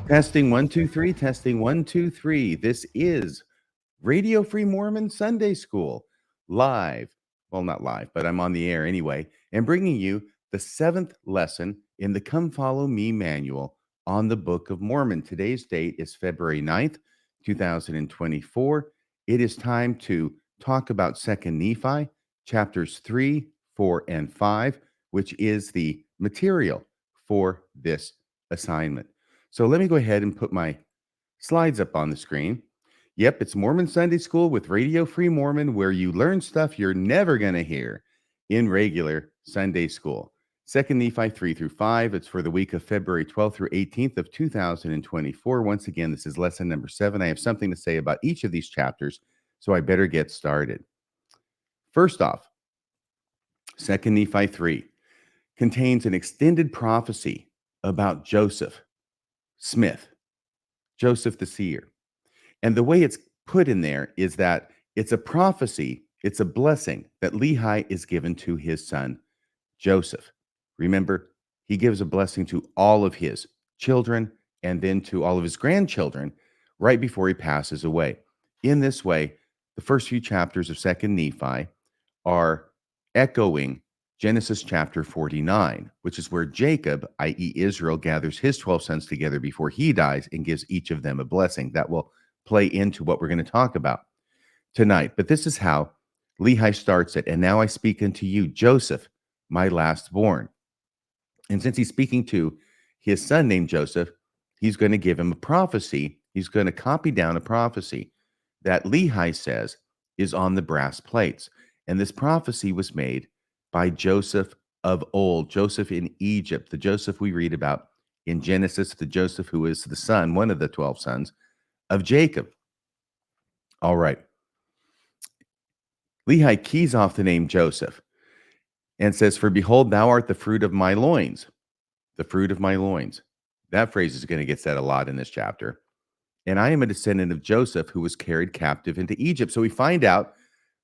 Testing 1 2 3, testing 1 2 3. This is Radio Free Mormon Sunday School live. Well, not live, but I'm on the air anyway, and bringing you the seventh lesson in the Come Follow Me manual on the Book of Mormon. Today's date is February 9th, 2024. It is time to talk about 2nd Nephi, chapters 3, 4, and 5, which is the material for this assignment. So let me go ahead and put my slides up on the screen. Yep, it's Mormon Sunday School with Radio Free Mormon, where you learn stuff you're never going to hear in regular Sunday school. 2nd Nephi 3 through 5. It's for the week of February 12th through 18th of 2024. Once again, this is lesson number 7. I have something to say about each of these chapters, so I better get started. First off, 2nd Nephi 3 contains an extended prophecy about Joseph Smith, Joseph the seer. And the way it's put in there is that it's a prophecy, it's a blessing that Lehi is given to his son, Joseph. Remember, he gives a blessing to all of his children and then to all of his grandchildren right before he passes away. In this way, the first few chapters of 2nd Nephi are echoing Genesis chapter 49, which is where Jacob, i.e. Israel, gathers his 12 sons together before he dies and gives each of them a blessing. That will play into what we're going to talk about tonight. But this is how Lehi starts it. And now I speak unto you, Joseph, my last born. And since he's speaking to his son named Joseph, he's going to give him a prophecy. He's going to copy down a prophecy that Lehi says is on the brass plates. And this prophecy was made by Joseph of old, Joseph in Egypt, the Joseph we read about in Genesis, the Joseph who is the son, one of the 12 sons of Jacob. All right. Lehi keys off the name Joseph and says, "For behold, thou art the fruit of my loins." The fruit of my loins. That phrase is going to get said a lot in this chapter. "And I am a descendant of Joseph, who was carried captive into Egypt." So we find out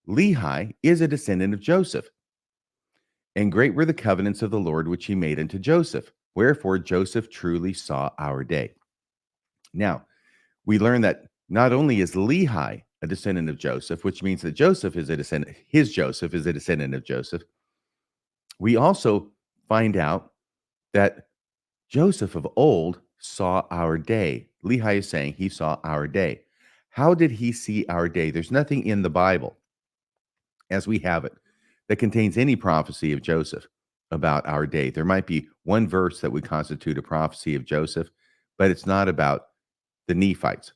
Lehi is a descendant of Joseph. "And great were the covenants of the Lord which he made unto Joseph. Wherefore Joseph truly saw our day." Now, we learn that not only is Lehi a descendant of Joseph, which means that Joseph is a descendant, his Joseph is a descendant of Joseph. We also find out that Joseph of old saw our day. Lehi is saying he saw our day. How did he see our day? There's nothing in the Bible, as we have it, that contains any prophecy of Joseph about our day. There might be one verse that would constitute a prophecy of Joseph, but it's not about the Nephites.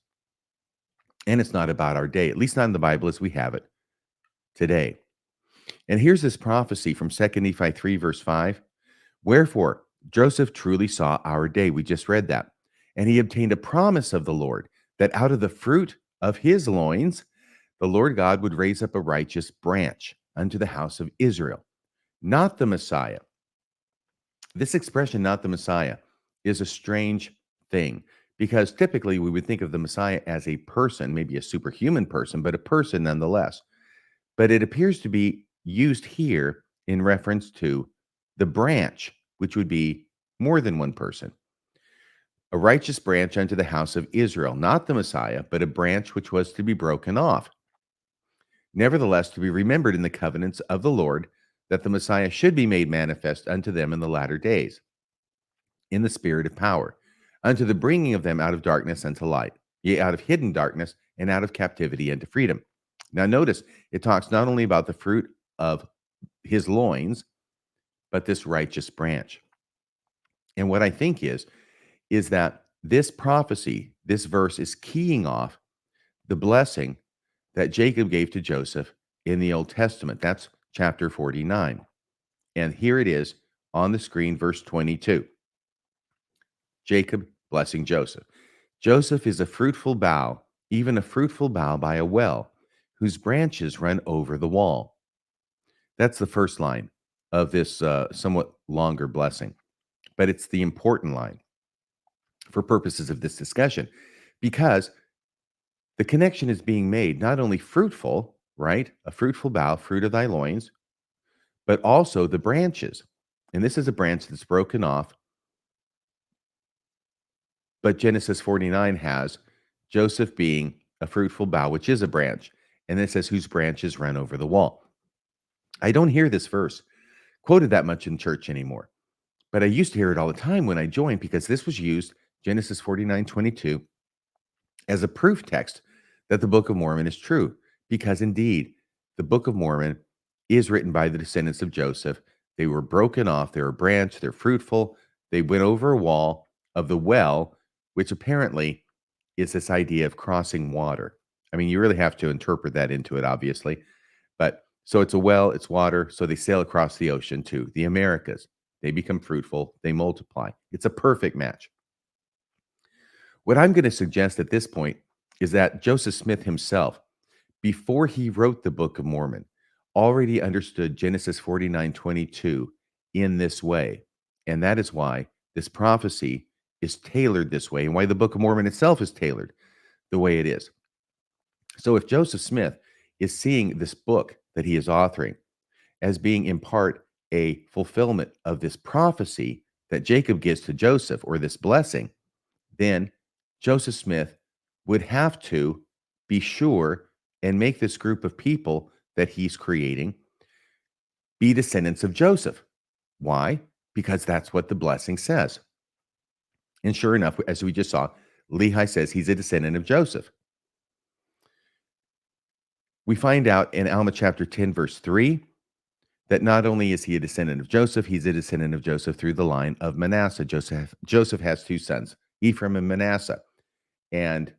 And it's not about our day, at least not in the Bible as we have it today. And here's this prophecy from 2nd Nephi 3, verse 5. "Wherefore Joseph truly saw our day." We just read that. "And he obtained a promise of the Lord, that out of the fruit of his loins, the Lord God would raise up a righteous branch unto the house of Israel, not the Messiah." This expression, "not the Messiah," is a strange thing, because typically we would think of the Messiah as a person, maybe a superhuman person, but a person nonetheless. But it appears to be used here in reference to the branch, which would be more than one person. "A righteous branch unto the house of Israel," not the Messiah, but a branch which was to be broken off. "Nevertheless, to be remembered in the covenants of the Lord, that the Messiah should be made manifest unto them in the latter days, in the spirit of power, unto the bringing of them out of darkness unto light, yea, out of hidden darkness and out of captivity unto freedom." Now notice, it talks not only about the fruit of his loins, but this righteous branch. And what I think is that this prophecy, this verse is keying off the blessing that Jacob gave to Joseph in the Old Testament. That's chapter 49. And here it is on the screen, verse 22. Jacob blessing Joseph. "Joseph is a fruitful bough, even a fruitful bough by a well, whose branches run over the wall." That's the first line of this somewhat longer blessing, but it's the important line for purposes of this discussion, because the connection is being made, not only fruitful, right? A fruitful bough, fruit of thy loins, but also the branches. And this is a branch that's broken off But Genesis 49 has Joseph being a fruitful bough, which is a branch. And then it says, whose branches run over the wall. I don't hear this verse quoted that much in church anymore, but I used to hear it all the time when I joined because this was used, Genesis 49:22, as a proof text that the Book of Mormon is true. Because indeed, the Book of Mormon is written by the descendants of Joseph. They were broken off, they're a branch, they're fruitful. They went over a wall of the well, which apparently is this idea of crossing water. I mean, you really have to interpret that into it, obviously. But so it's a well, it's water. So they sail across the ocean to the Americas. They become fruitful, they multiply. It's a perfect match. What I'm going to suggest at this point is that Joseph Smith himself, before he wrote the Book of Mormon, already understood Genesis 49:22 in this way. And that is why this prophecy is tailored this way and why the Book of Mormon itself is tailored the way it is. So if Joseph Smith is seeing this book that he is authoring as being in part a fulfillment of this prophecy that Jacob gives to Joseph, or this blessing, then Joseph Smith would have to be sure and make this group of people that he's creating be descendants of Joseph. Why? Because that's what the blessing says. And sure enough, as we just saw, Lehi says he's a descendant of Joseph. We find out in Alma chapter 10, verse 3, that not only is he a descendant of Joseph, he's a descendant of Joseph through the line of Manasseh. Joseph has two sons, Ephraim and Manasseh. And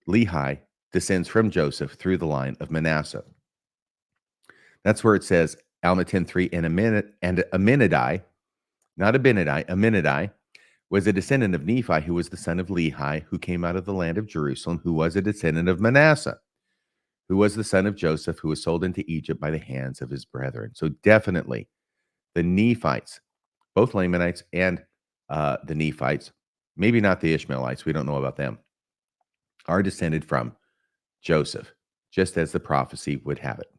Lehi descends from Joseph through the line of Manasseh. That's where it says, Alma 10:3, and Aminadi, not Abinadi, Aminadi, was a descendant of Nephi, who was the son of Lehi, who came out of the land of Jerusalem, who was a descendant of Manasseh, who was the son of Joseph, who was sold into Egypt by the hands of his brethren. So definitely the Nephites, both Lamanites and the Nephites, maybe not the Ishmaelites, we don't know about them, are descended from Joseph, just as the prophecy would have it.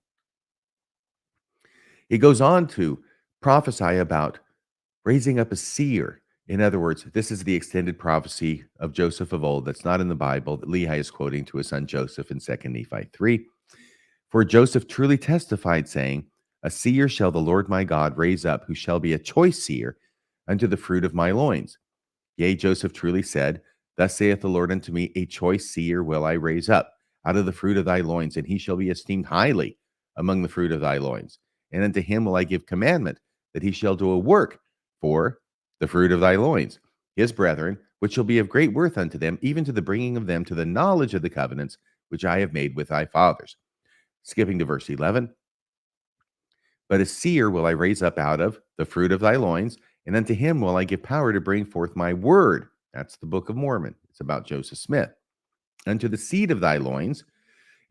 He goes on to prophesy about raising up a seer. In other words, this is the extended prophecy of Joseph of old that's not in the Bible that Lehi is quoting to his son Joseph in 2 Nephi 3. For Joseph truly testified, saying, a seer shall the Lord my God raise up, who shall be a choice seer unto the fruit of my loins. Yea, Joseph truly said, thus saith the Lord unto me, a choice seer will I raise up out of the fruit of thy loins, and he shall be esteemed highly among the fruit of thy loins. And unto him will I give commandment that he shall do a work for the fruit of thy loins, his brethren, which shall be of great worth unto them, even to the bringing of them to the knowledge of the covenants which I have made with thy fathers. Skipping to verse 11. But a seer will I raise up out of the fruit of thy loins, and unto him will I give power to bring forth my word. That's the Book of Mormon. It's about Joseph Smith. Unto the seed of thy loins,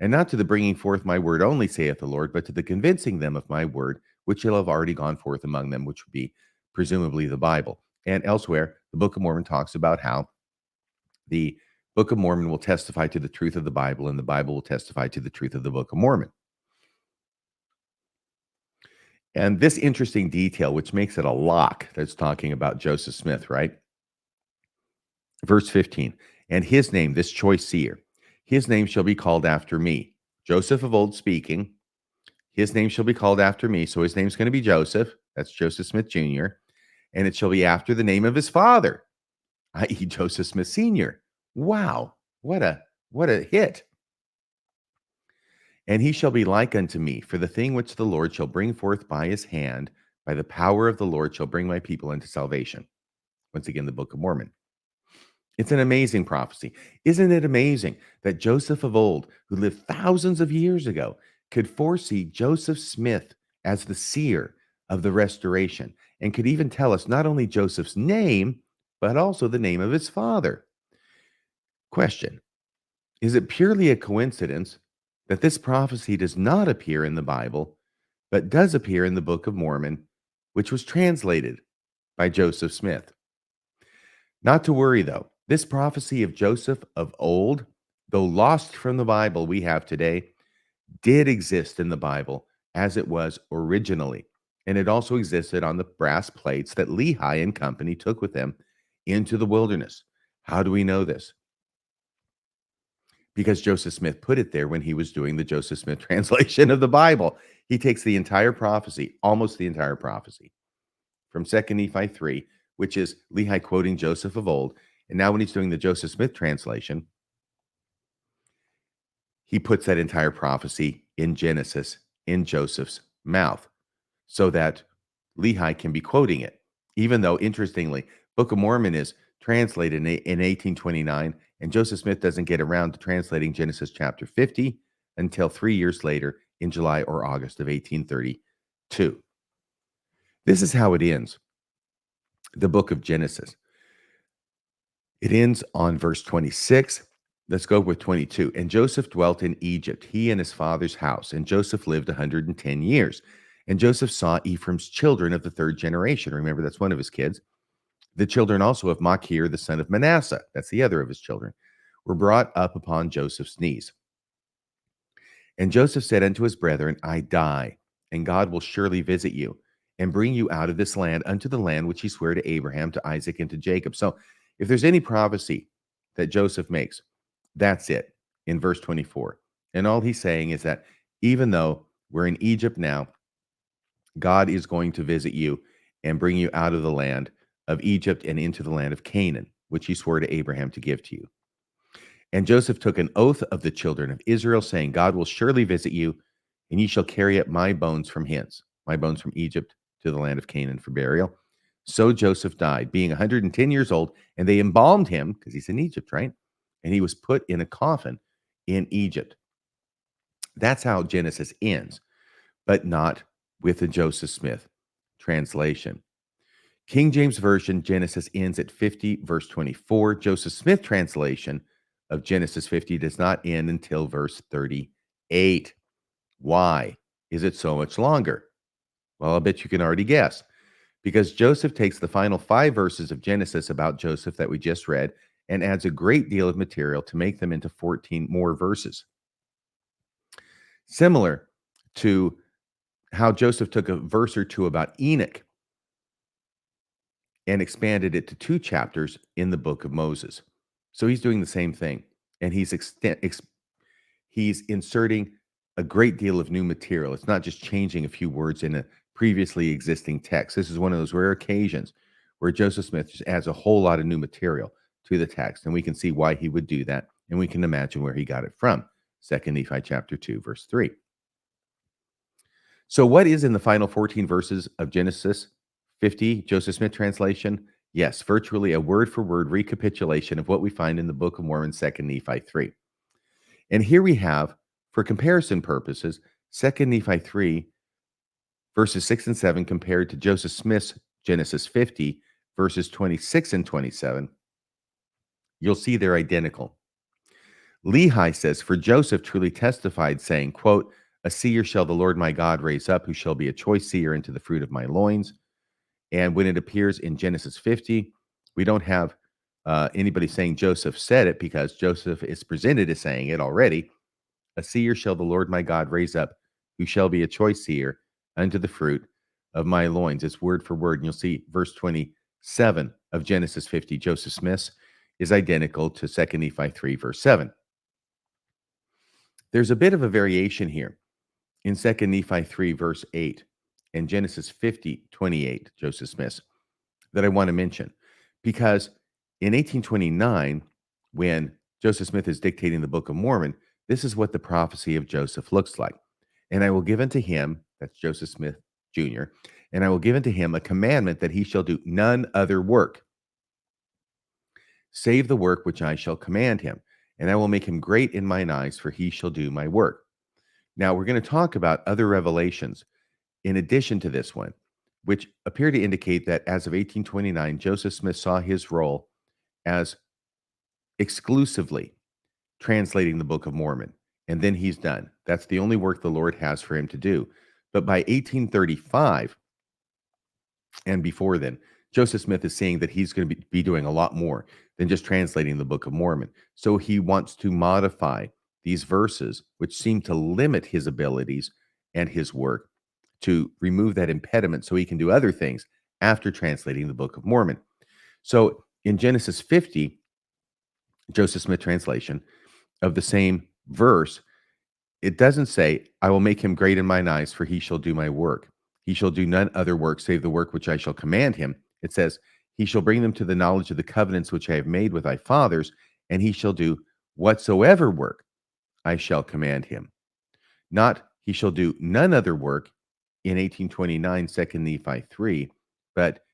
and not to the bringing forth my word only, saith the Lord, but to the convincing them of my word, which shall have already gone forth among them, which would be presumably the Bible. And elsewhere, the Book of Mormon talks about how the Book of Mormon will testify to the truth of the Bible, and the Bible will testify to the truth of the Book of Mormon. And this interesting detail, which makes it a lock, that's talking about Joseph Smith, right? Verse 15, and his name, this choice seer, his name shall be called after me. Joseph of old speaking, his name shall be called after me. So his name's going to be Joseph. That's Joseph Smith Jr. And it shall be after the name of his father, i.e. Joseph Smith Sr. Wow, what a hit. And he shall be like unto me, for the thing which the Lord shall bring forth by his hand, by the power of the Lord shall bring my people into salvation. Once again, the Book of Mormon. It's an amazing prophecy. Isn't it amazing that Joseph of old, who lived thousands of years ago, could foresee Joseph Smith as the seer of the restoration, and could even tell us not only Joseph's name, but also the name of his father? Question: is it purely a coincidence that this prophecy does not appear in the Bible, but does appear in the Book of Mormon, which was translated by Joseph Smith? Not to worry, though. This prophecy of Joseph of old, though lost from the Bible we have today, did exist in the Bible as it was originally. And it also existed on the brass plates that Lehi and company took with them into the wilderness. How do we know this? Because Joseph Smith put it there when he was doing the Joseph Smith translation of the Bible. He takes the entire prophecy, almost the entire prophecy, from 2nd Nephi 3, which is Lehi quoting Joseph of old. And now when he's doing the Joseph Smith translation, he puts that entire prophecy in Genesis in Joseph's mouth so that Lehi can be quoting it. Even though, interestingly, Book of Mormon is translated in 1829, and Joseph Smith doesn't get around to translating Genesis chapter 50 until 3 years later in July or August of 1832. This is how it ends, the book of Genesis. It ends on verse 26. Let's go with 22. And Joseph dwelt in Egypt, he and his father's house. And Joseph lived 110 years. And Joseph saw Ephraim's children of the third generation. Remember, that's one of his kids. The children also of Machir, the son of Manasseh, that's the other of his children, were brought up upon Joseph's knees. And Joseph said unto his brethren, I die, and God will surely visit you and bring you out of this land unto the land which he sware to Abraham, to Isaac, and to Jacob. So if there's any prophecy that Joseph makes, that's it in verse 24. And all he's saying is that even though we're in Egypt now, God is going to visit you and bring you out of the land of Egypt and into the land of Canaan, which he swore to Abraham to give to you. And Joseph took an oath of the children of Israel, saying, God will surely visit you, and ye shall carry up my bones from hence, my bones from Egypt to the land of Canaan for burial. So Joseph died, being 110 years old, and they embalmed him, because he's in Egypt, right? And he was put in a coffin in Egypt. That's how Genesis ends, but not with the Joseph Smith translation. King James Version, Genesis ends at 50, verse 24. Joseph Smith translation of Genesis 50 does not end until verse 38. Why is it so much longer? Well, I'll bet you can already guess. Because Joseph takes the final 5 verses of Genesis about Joseph that we just read and adds a great deal of material to make them into 14 more verses. Similar to how Joseph took a verse or two about Enoch and expanded it to 2 chapters in the book of Moses. So he's doing the same thing, and he's inserting a great deal of new material. It's not just changing a few words in a previously existing text. This is one of those rare occasions where Joseph Smith just adds a whole lot of new material to the text, and we can see why he would do that, and we can imagine where he got it from. 2 Nephi chapter 2, verse 3. So what is in the final 14 verses of Genesis 50, Joseph Smith translation? Yes, virtually a word-for-word recapitulation of what we find in the Book of Mormon, 2 Nephi 3. And here we have, for comparison purposes, 2 Nephi 3, verses 6 and 7 compared to Joseph Smith's Genesis 50, verses 26 and 27. You'll see they're identical. Lehi says, for Joseph truly testified, saying, quote, a seer shall the Lord my God raise up, who shall be a choice seer into the fruit of my loins. And when it appears in Genesis 50, we don't have anybody saying Joseph said it, because Joseph is presented as saying it already. A seer shall the Lord my God raise up, who shall be a choice seer unto the fruit of my loins. It's word for word. And you'll see verse 27 of Genesis 50, Joseph Smith's, is identical to 2 Nephi 3, verse 7. There's a bit of a variation here in 2 Nephi 3, verse 8, and Genesis 50, 28, Joseph Smith's, that I want to mention. Because in 1829, when Joseph Smith is dictating the Book of Mormon, this is what the prophecy of Joseph looks like. And I will give unto him, that's Joseph Smith Jr., and I will give unto him a commandment that he shall do none other work, save the work which I shall command him. And I will make him great in mine eyes, for he shall do my work. Now, we're going to talk about other revelations in addition to this one, which appear to indicate that as of 1829, Joseph Smith saw his role as exclusively translating the Book of Mormon, and then he's done. That's the only work the Lord has for him to do. But by 1835, and before then, Joseph Smith is saying that he's going to be doing a lot more than just translating the Book of Mormon. So he wants to modify these verses, which seem to limit his abilities and his work, to remove that impediment so he can do other things after translating the Book of Mormon. So in Genesis 50, Joseph Smith translation of the same verse, it doesn't say, I will make him great in mine eyes, for he shall do my work. He shall do none other work save the work which I shall command him. It says, he shall bring them to the knowledge of the covenants which I have made with thy fathers, and he shall do whatsoever work I shall command him. Not he shall do none other work in 1829, 2nd Nephi 3, but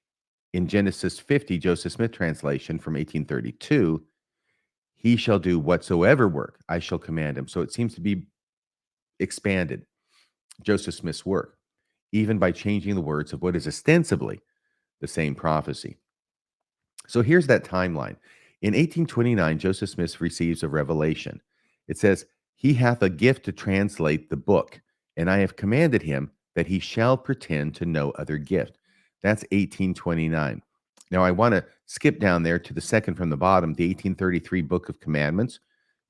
in Genesis 50, Joseph Smith translation from 1832, he shall do whatsoever work I shall command him. So it seems to be expanded, Joseph Smith's work, even by changing the words of what is ostensibly the same prophecy. So here's that timeline. In 1829, Joseph Smith receives a revelation. It says, he hath a gift to translate the book, and I have commanded him that he shall pretend to no other gift. That's 1829. Now, I want to skip down there to the second from the bottom, the 1833 Book of Commandments,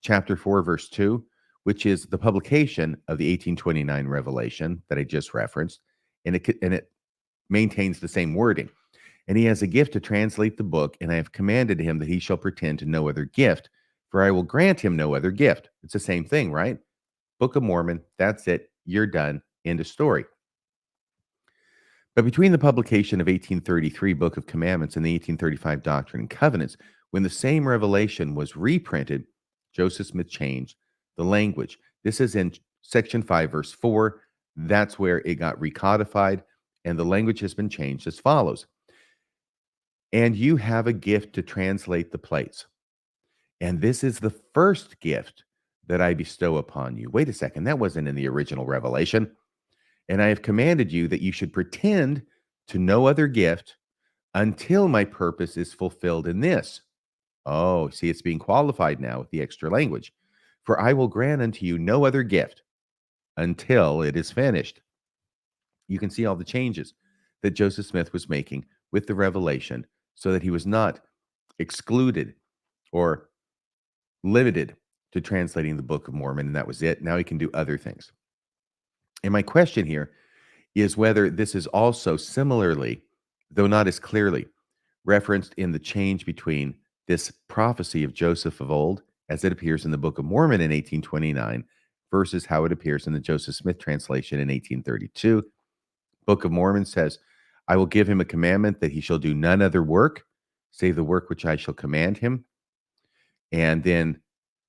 chapter 4, verse 2, which is the publication of the 1829 revelation that I just referenced, and it maintains the same wording. And he has a gift to translate the book, and I have commanded him that he shall pretend to no other gift, for I will grant him no other gift. It's the same thing, right? Book of Mormon, that's it. You're done. End of story. But between the publication of 1833 Book of Commandments and the 1835 Doctrine and Covenants, when the same revelation was reprinted, Joseph Smith changed the language. This is in section 5, verse 4. That's where it got recodified, and the language has been changed as follows. And you have a gift to translate the plates. And this is the first gift that I bestow upon you. Wait a second, that wasn't in the original revelation. And I have commanded you that you should pretend to no other gift until my purpose is fulfilled in this. Oh, see, it's being qualified now with the extra language. For I will grant unto you no other gift until it is finished. You can see all the changes that Joseph Smith was making with the revelation so that he was not excluded or limited to translating the Book of Mormon, and that was it. Now he can do other things. And my question here is whether this is also similarly, though not as clearly, referenced in the change between this prophecy of Joseph of old, as it appears in the Book of Mormon in 1829, versus how it appears in the Joseph Smith translation in 1832. Book of Mormon says, I will give him a commandment that he shall do none other work, save the work which I shall command him. And then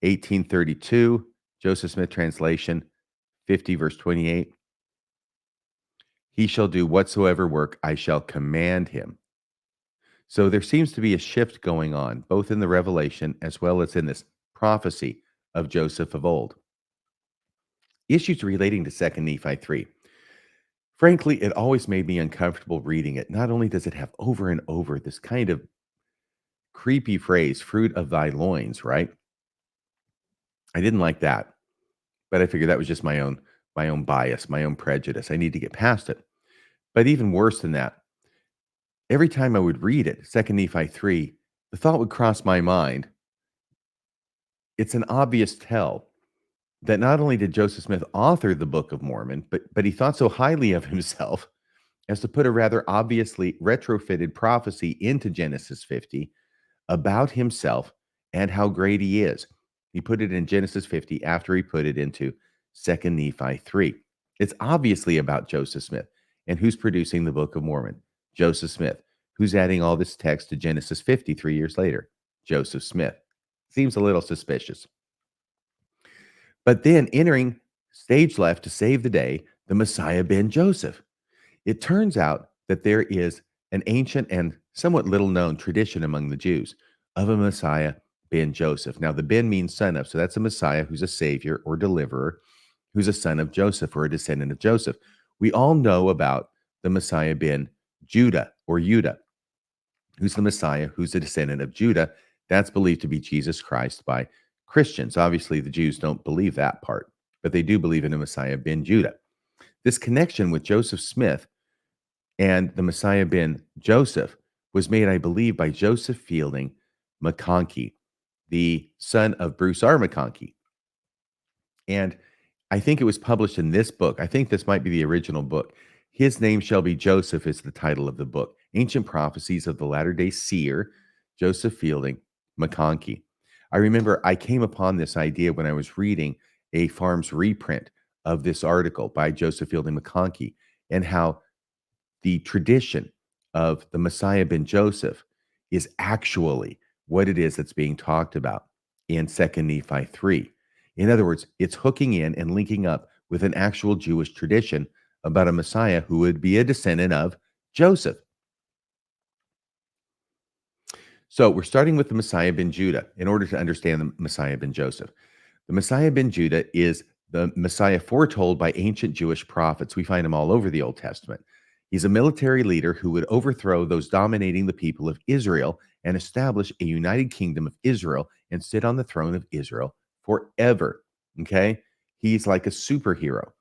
1832, Joseph Smith translation, 50 verse 28, he shall do whatsoever work I shall command him. So there seems to be a shift going on, both in the revelation as well as in this prophecy of Joseph of old. Issues relating to 2nd Nephi 3. Frankly, it always made me uncomfortable reading it. Not only does it have over and over this kind of creepy phrase, fruit of thy loins, right? I didn't like that, but I figured that was just my own bias, my own prejudice. I need to get past it. But even worse than that, every time I would read it, 2nd Nephi 3, the thought would cross my mind. It's an obvious tell that not only did Joseph Smith author the Book of Mormon, but he thought so highly of himself as to put a rather obviously retrofitted prophecy into Genesis 50 about himself and how great he is. He put it in Genesis 50 after he put it into 2nd Nephi 3. It's obviously about Joseph Smith. And who's producing the Book of Mormon? Joseph Smith. Who's adding all this text to Genesis 50 3 years later? Joseph Smith. Seems a little suspicious. But then entering stage left to save the day, the Messiah ben Joseph. It turns out that there is an ancient and somewhat little known tradition among the Jews of a Messiah ben Joseph. Now, the ben means son of, so that's a Messiah who's a savior or deliverer, who's a son of Joseph or a descendant of Joseph. We all know about the Messiah ben Judah or Judah, who's the Messiah, who's a descendant of Judah. That's believed to be Jesus Christ by Christians. Obviously, the Jews don't believe that part, but they do believe in a Messiah ben Judah. This connection with Joseph Smith and the Messiah ben Joseph was made, I believe, by Joseph Fielding McConkie, the son of Bruce R. McConkie. And I think it was published in this book. I think this might be the original book. His Name Shall Be Joseph is the title of the book. Ancient Prophecies of the Latter-day Seer, Joseph Fielding McConkie. I remember I came upon this idea when I was reading a Farms reprint of this article by Joseph Fielding McConkie, and how the tradition of the Messiah ben Joseph is actually what it is that's being talked about in 2nd Nephi 3. In other words, it's hooking in and linking up with an actual Jewish tradition about a Messiah who would be a descendant of Joseph. So we're starting with the Messiah ben Judah in order to understand the Messiah ben Joseph. The Messiah ben Judah is the Messiah foretold by ancient Jewish prophets. We find him all over the Old Testament. He's a military leader who would overthrow those dominating the people of Israel and establish a united kingdom of Israel and sit on the throne of Israel forever. Okay? He's like a superhero.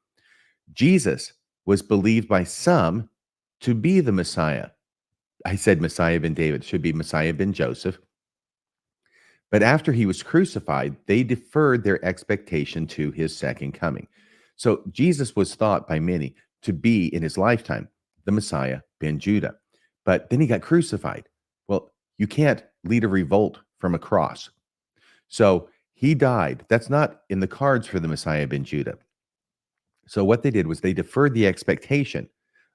Jesus was believed by some to be the Messiah. I said Messiah ben David, should be Messiah ben Joseph. But after he was crucified, they deferred their expectation to his second coming. So Jesus was thought by many to be, in his lifetime, the Messiah ben Judah. But then he got crucified. Well, you can't lead a revolt from a cross. So he died. That's not in the cards for the Messiah ben Judah. So what they did was they deferred the expectation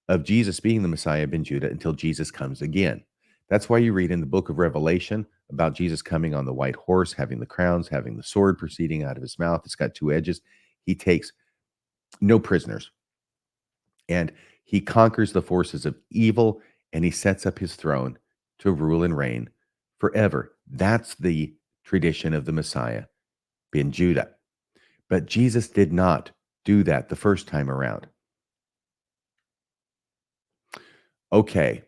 of Jesus being the Messiah ben Judah until Jesus comes again. That's why you read in the book of Revelation about Jesus coming on the white horse, having the crowns, having the sword proceeding out of his mouth. It's got two edges. He takes no prisoners, and he conquers the forces of evil, and he sets up his throne to rule and reign forever. That's the tradition of the Messiah ben Judah. But Jesus did not do that the first time around. Okay,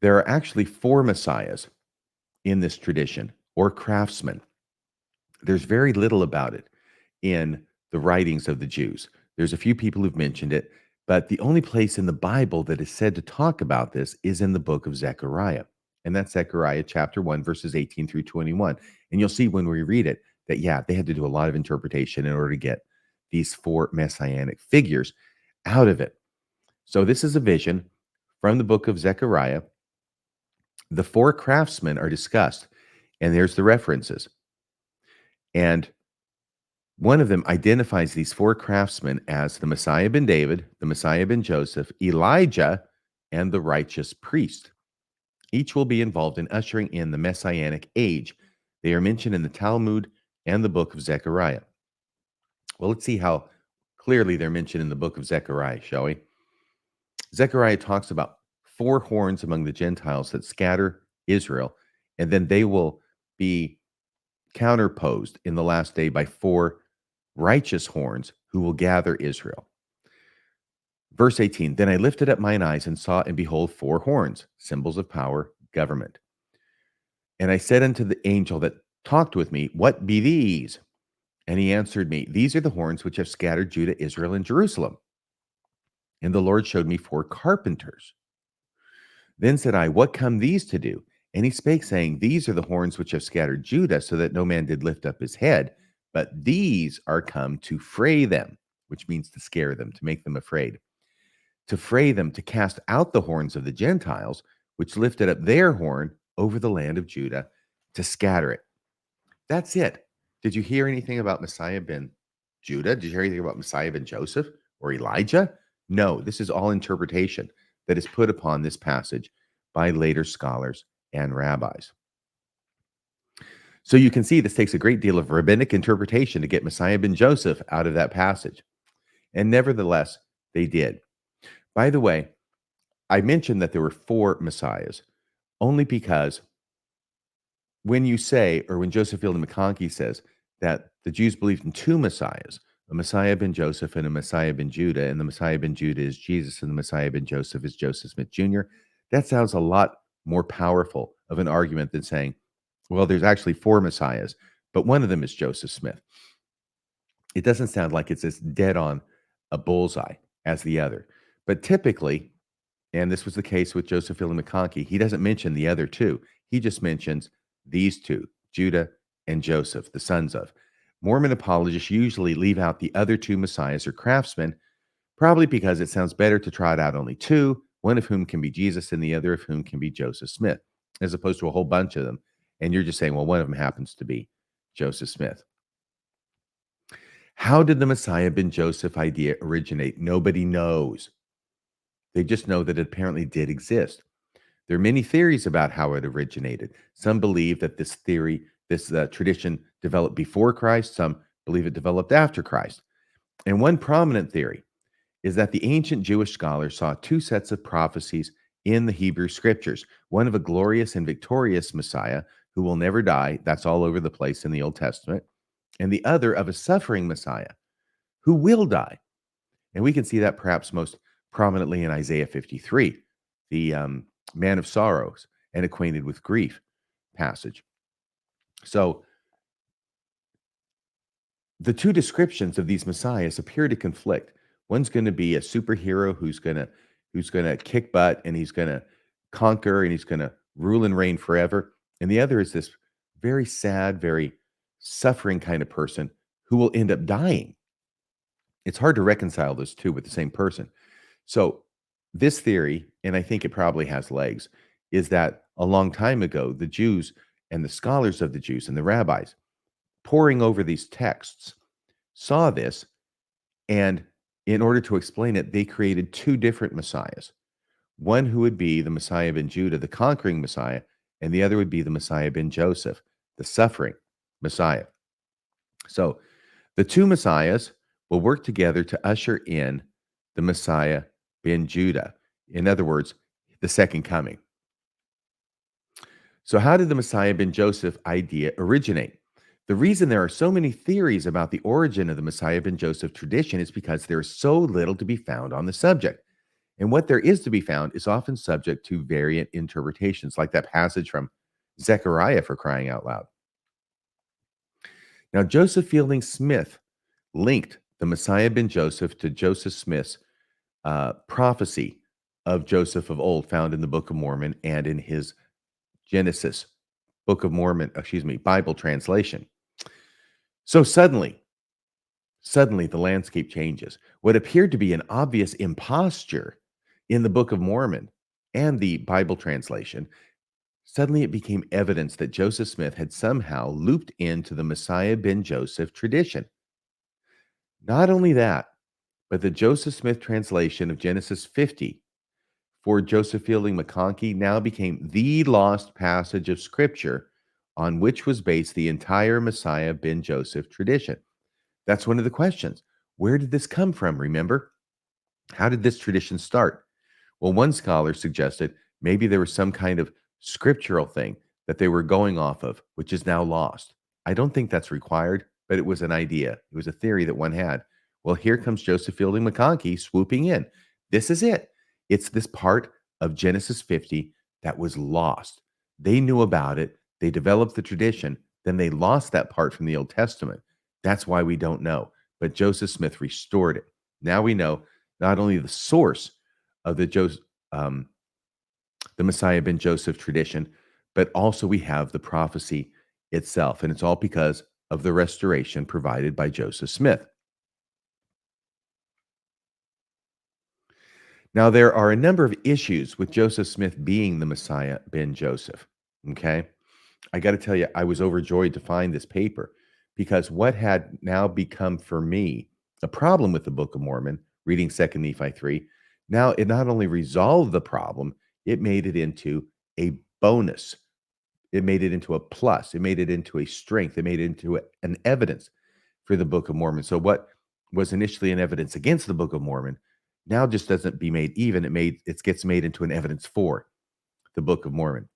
there are actually four messiahs in this tradition, or craftsmen. There's very little about it in the writings of the Jews. There's a few people who've mentioned it, but the only place in the Bible that is said to talk about this is in the book of Zechariah. And that's Zechariah chapter 1, verses 18 through 21. And you'll see when we read it that, yeah, they had to do a lot of interpretation in order to get these four messianic figures out of it. So this is a vision from the book of Zechariah. The four craftsmen are discussed, and there's the references. And one of them identifies these four craftsmen as the Messiah ben David, the Messiah ben Joseph, Elijah, and the righteous priest. Each will be involved in ushering in the messianic age. They are mentioned in the Talmud and the book of Zechariah. Well, let's see how clearly they're mentioned in the book of Zechariah, shall we? Zechariah talks about four horns among the Gentiles that scatter Israel, and then they will be counterposed in the last day by four righteous horns who will gather Israel. Verse 18, then I lifted up mine eyes and saw, and behold, four horns, symbols of power, government. And I said unto the angel that talked with me, what be these? And he answered me, these are the horns which have scattered Judah, Israel, and Jerusalem. And the Lord showed me four carpenters. Then said I, what come these to do? And he spake, saying, these are the horns which have scattered Judah, so that no man did lift up his head. But these are come to fray them, which means to scare them, to make them afraid. To fray them, to cast out the horns of the Gentiles, which lifted up their horn over the land of Judah, to scatter it. That's it. Did you hear anything about Messiah ben Judah? Did you hear anything about Messiah ben Joseph or Elijah? No, this is all interpretation that is put upon this passage by later scholars and rabbis. So you can see this takes a great deal of rabbinic interpretation to get Messiah ben Joseph out of that passage. And nevertheless, they did. By the way, I mentioned that there were four messiahs only because when you say, or when Joseph Fielding McConkie says that the Jews believed in two messiahs, a Messiah ben Joseph and a Messiah ben Judah, and the Messiah ben Judah is Jesus and the Messiah ben Joseph is Joseph Smith Jr., that sounds a lot more powerful of an argument than saying, well, there's actually four messiahs, but one of them is Joseph Smith. It doesn't sound like it's as dead on a bullseye as the other. But typically, and this was the case with Joseph Fielding McConkie, he doesn't mention the other two. He just mentions these two, Judah and Joseph, the sons of. Mormon apologists usually leave out the other two messiahs or craftsmen, probably because it sounds better to trot out only two, one of whom can be Jesus and the other of whom can be Joseph Smith, as opposed to a whole bunch of them. And you're just saying, well, one of them happens to be Joseph Smith. How did the Messiah ben Joseph idea originate? Nobody knows. They just know that it apparently did exist. There are many theories about how it originated. Some believe that this tradition developed before Christ. Some believe it developed after Christ. And one prominent theory is that the ancient Jewish scholars saw two sets of prophecies in the Hebrew scriptures, one of a glorious and victorious Messiah who will never die. That's all over the place in the Old Testament. And the other of a suffering Messiah who will die. And we can see that perhaps most prominently in Isaiah 53, the man of sorrows and acquainted with grief passage. So the two descriptions of these messiahs appear to conflict. One's going to be a superhero who's going to kick butt and he's going to conquer and he's going to rule and reign forever. And the other is this very sad, very suffering kind of person who will end up dying. It's hard to reconcile those two with the same person. So this theory, and I think it probably has legs, is that a long time ago, the Jews and the scholars of the Jews and the rabbis poring over these texts saw this, and in order to explain it, they created two different messiahs. One who would be the Messiah ben Judah, the conquering Messiah, and the other would be the Messiah ben Joseph, the suffering Messiah. So the two messiahs will work together to usher in the Messiah ben Judah. In other words, the second coming. So how did the Messiah ben Joseph idea originate? The reason there are so many theories about the origin of the Messiah ben Joseph tradition is because there is so little to be found on the subject. And what there is to be found is often subject to variant interpretations, like that passage from Zechariah, for crying out loud. Now, Joseph Fielding Smith linked the Messiah ben Joseph to Joseph Smith's prophecy of Joseph of old, found in the Book of Mormon and in his Genesis, Book of Mormon, Bible translation. So suddenly the landscape changes. What appeared to be an obvious imposture in the Book of Mormon and the Bible translation, suddenly it became evidence that Joseph Smith had somehow looped into the Messiah ben Joseph tradition. Not only that, but the Joseph Smith translation of Genesis 50 for Joseph Fielding McConkie now became the lost passage of Scripture on which was based the entire Messiah ben Joseph tradition. That's one of the questions. Where did this come from, remember? How did this tradition start? Well, one scholar suggested maybe there was some kind of scriptural thing that they were going off of, which is now lost. I don't think that's required, but it was an idea. It was a theory that one had. Well, here comes Joseph Fielding McConkie swooping in. This is it. It's this part of Genesis 50 that was lost. They knew about it. They developed the tradition. Then they lost that part from the Old Testament. That's why we don't know. But Joseph Smith restored it. Now we know not only the source of the Messiah ben Joseph tradition, but also we have the prophecy itself. And it's all because of the restoration provided by Joseph Smith. Now, there are a number of issues with Joseph Smith being the Messiah ben Joseph. Okay. I got to tell you, I was overjoyed to find this paper because what had now become for me a problem with the Book of Mormon, reading 2nd Nephi 3, now it not only resolved the problem, it made it into a bonus. It made it into a plus. It made it into a strength. It made it into an evidence for the Book of Mormon. So what was initially an evidence against the Book of Mormon now just doesn't be made even. It gets made into an evidence for the Book of Mormon.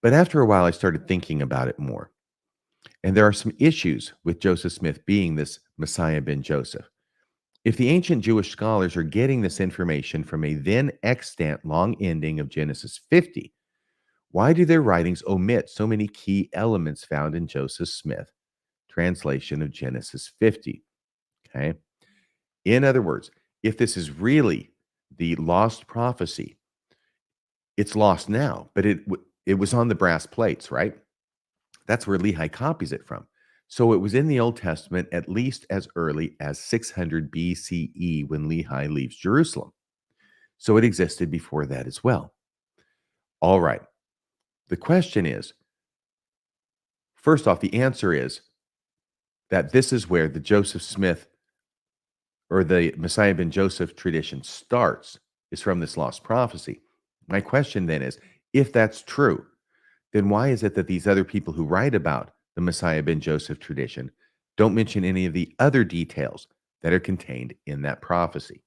But after a while, I started thinking about it more. And there are some issues with Joseph Smith being this Messiah ben Joseph. If the ancient Jewish scholars are getting this information from a then extant long ending of Genesis 50, why do their writings omit so many key elements found in Joseph Smith translation of Genesis 50? Okay. In other words, if this is really the lost prophecy, it's lost now, but it was on the brass plates, right? That's where Lehi copies it from. So it was in the Old Testament at least as early as 600 BCE when Lehi leaves Jerusalem. So it existed before that as well. All right. The question is, First off, the answer is that this is where the Joseph Smith or the Messiah ben Joseph tradition starts, is from this lost prophecy. My question then is, if that's true, then why is it that these other people who write about the Messiah ben Joseph tradition don't mention any of the other details that are contained in that prophecy?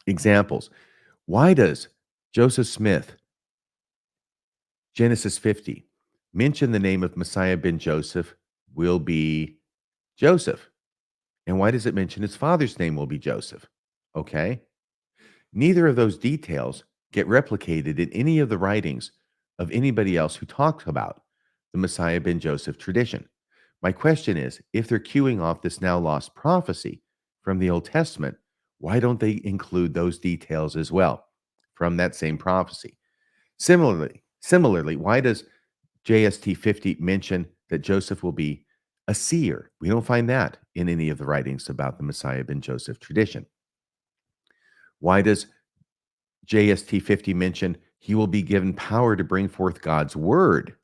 Examples. Why does Joseph Smith, Genesis 50, mention the name of Messiah ben Joseph will be Joseph? And why does it mention his father's name will be Joseph? Okay. Neither of those details get replicated in any of the writings of anybody else who talks about the Messiah ben Joseph tradition. My question is, if they're queuing off this now lost prophecy from the Old Testament, why don't they include those details as well from that same prophecy? Similarly, why does JST 50 mention that Joseph will be a seer? We don't find that in any of the writings about the Messiah ben Joseph tradition. Why does JST 50 mention he will be given power to bring forth God's word?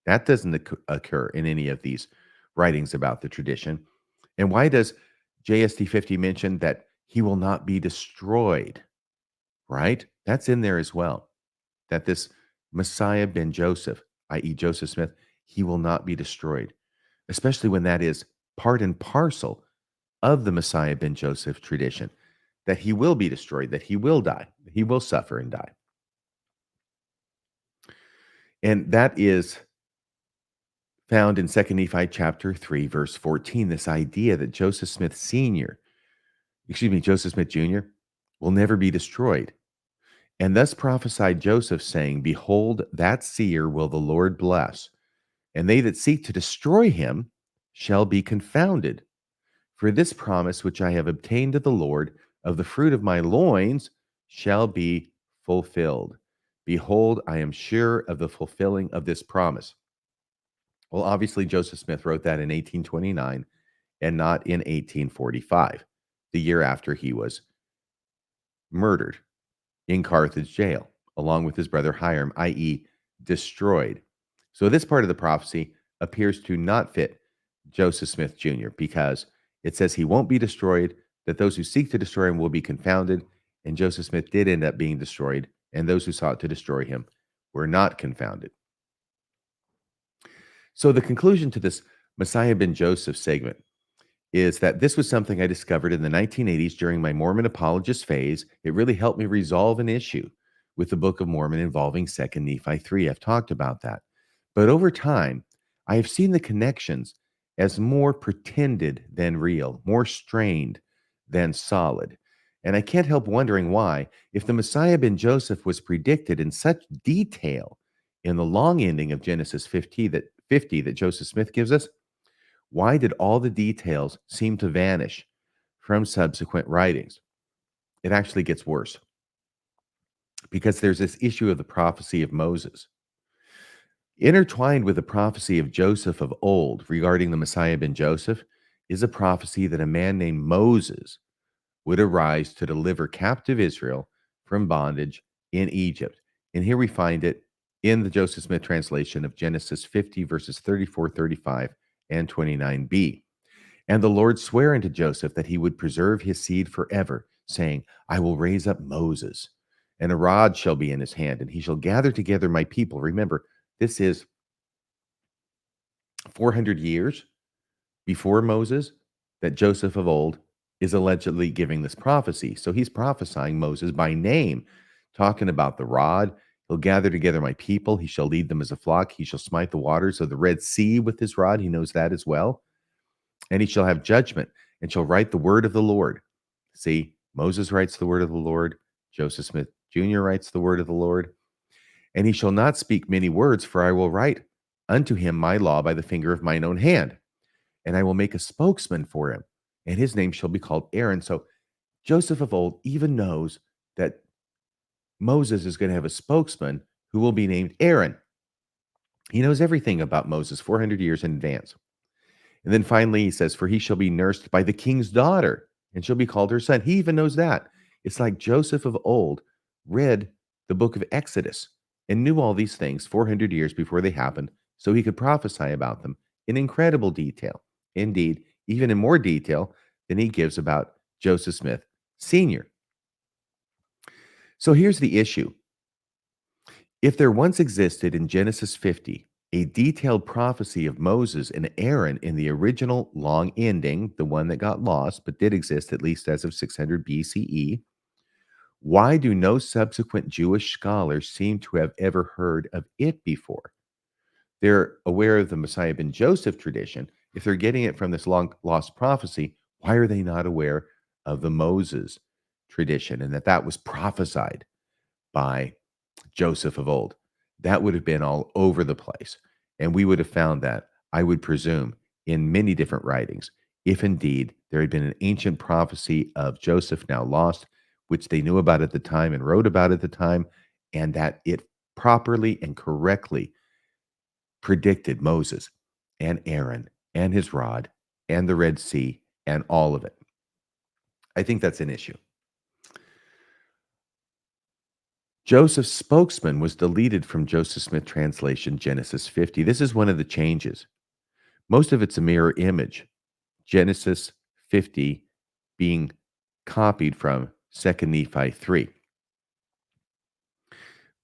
That doesn't occur in any of these writings about the tradition. And why does JST 50 mention that he will not be destroyed? Right? That's in there as well. That this Messiah ben Joseph, i.e., Joseph Smith, he will not be destroyed, especially when that is part and parcel of the Messiah ben Joseph tradition, that he will be destroyed, that he will die, that he will suffer and die. And that is found in 2 Nephi chapter 3, verse 14, this idea that Joseph Smith Joseph Smith Jr. will never be destroyed. And thus prophesied Joseph, saying, Behold, that seer will the Lord bless, and they that seek to destroy him shall be confounded. For this promise which I have obtained of the Lord of the fruit of my loins shall be fulfilled. Behold, I am sure of the fulfilling of this promise. Well, obviously, Joseph Smith wrote that in 1829 and not in 1845, the year after he was murdered in Carthage jail, along with his brother Hiram, i.e., destroyed. So this part of the prophecy appears to not fit Joseph Smith Jr. because it says he won't be destroyed, that those who seek to destroy him will be confounded, and Joseph Smith did end up being destroyed, and those who sought to destroy him were not confounded. So the conclusion to this Messiah ben Joseph segment is that this was something I discovered in the 1980s during my Mormon apologist phase. It really helped me resolve an issue with the Book of Mormon involving 2nd Nephi 3. I've talked about that. But over time, I have seen the connections as more pretended than real, more strained than solid. And I can't help wondering why, if the Messiah ben Joseph was predicted in such detail in the long ending of Genesis 50 that Joseph Smith gives us, why did all the details seem to vanish from subsequent writings? It actually gets worse because there's this issue of the prophecy of Moses. Intertwined with the prophecy of Joseph of old regarding the Messiah ben Joseph is a prophecy that a man named Moses would arise to deliver captive Israel from bondage in Egypt. And here we find it in the Joseph Smith translation of Genesis 50, verses 34, 35, and 29b. And the Lord sware unto Joseph that he would preserve his seed forever, saying, I will raise up Moses, and a rod shall be in his hand, and he shall gather together my people. Remember, this is 400 years before Moses that Joseph of old is allegedly giving this prophecy. So he's prophesying Moses by name, talking about the rod. He'll gather together my people. He shall lead them as a flock. He shall smite the waters of the Red Sea with his rod. He knows that as well. And he shall have judgment and shall write the word of the Lord. See, Moses writes the word of the Lord. Joseph Smith Jr. writes the word of the Lord. And he shall not speak many words, for I will write unto him my law by the finger of mine own hand. And I will make a spokesman for him, and his name shall be called Aaron. So Joseph of old even knows that Moses is going to have a spokesman who will be named Aaron. He knows everything about Moses 400 years in advance. And then finally he says, for he shall be nursed by the king's daughter, and shall be called her son. He even knows that. It's like Joseph of old read the book of Exodus and knew all these things 400 years before they happened, so he could prophesy about them in incredible detail. Indeed, even in more detail than he gives about Joseph Smith Sr. So here's the issue. If there once existed in Genesis 50 a detailed prophecy of Moses and Aaron in the original long ending, the one that got lost but did exist at least as of 600 BCE, why do no subsequent Jewish scholars seem to have ever heard of it before? They're aware of the Messiah ben Joseph tradition. If they're getting it from this long lost prophecy, why are they not aware of the Moses tradition and that that was prophesied by Joseph of old? That would have been all over the place. And we would have found that, I would presume, in many different writings, if indeed there had been an ancient prophecy of Joseph now lost, which they knew about at the time and wrote about at the time, and that it properly and correctly predicted Moses and Aaron and his rod and the Red Sea and all of it. I think that's an issue. Joseph's spokesman was deleted from Joseph Smith translation Genesis 50. This is one of the changes. Most of it's a mirror image. Genesis 50 being copied from 2nd Nephi 3.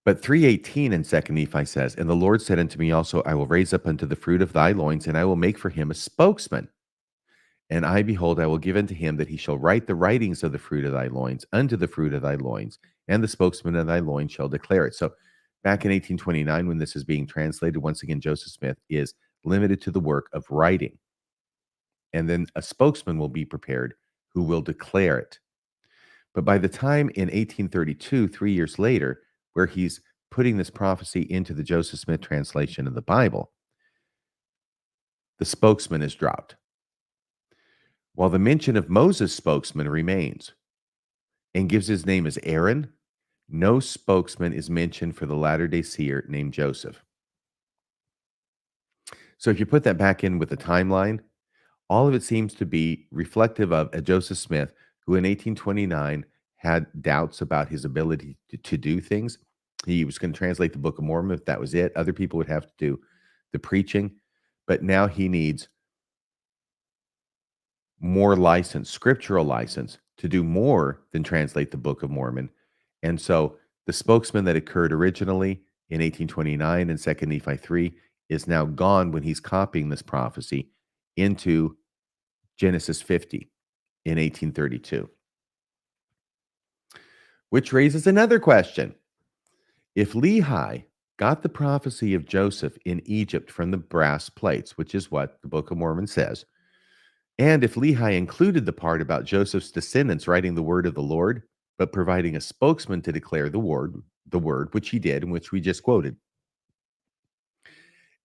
But 3:18 in 2nd Nephi says, "And the Lord said unto me also, I will raise up unto the fruit of thy loins, and I will make for him a spokesman. And I, behold, I will give unto him that he shall write the writings of the fruit of thy loins unto the fruit of thy loins, and the spokesman of thy loins shall declare it." So back in 1829, when this is being translated, once again, Joseph Smith is limited to the work of writing. And then a spokesman will be prepared who will declare it. But by the time in 1832, 3 years later, where he's putting this prophecy into the Joseph Smith translation of the Bible, the spokesman is dropped, while the mention of Moses' spokesman remains and gives his name as Aaron. No spokesman is mentioned for the latter-day seer named Joseph. So if you put that back in with the timeline, all of it seems to be reflective of a Joseph Smith who in 1829 had doubts about his ability to do things. He was going to translate the Book of Mormon, if that was it. Other people would have to do the preaching, but now he needs more license, scriptural license, to do more than translate the Book of Mormon. And so the spokesman that occurred originally in 1829 in 2nd Nephi 3 is now gone when he's copying this prophecy into Genesis 50 in 1832. Which raises another question. If Lehi got the prophecy of Joseph in Egypt from the brass plates, which is what the Book of Mormon says, and if Lehi included the part about Joseph's descendants writing the word of the Lord, but providing a spokesman to declare the word, which he did, and which we just quoted,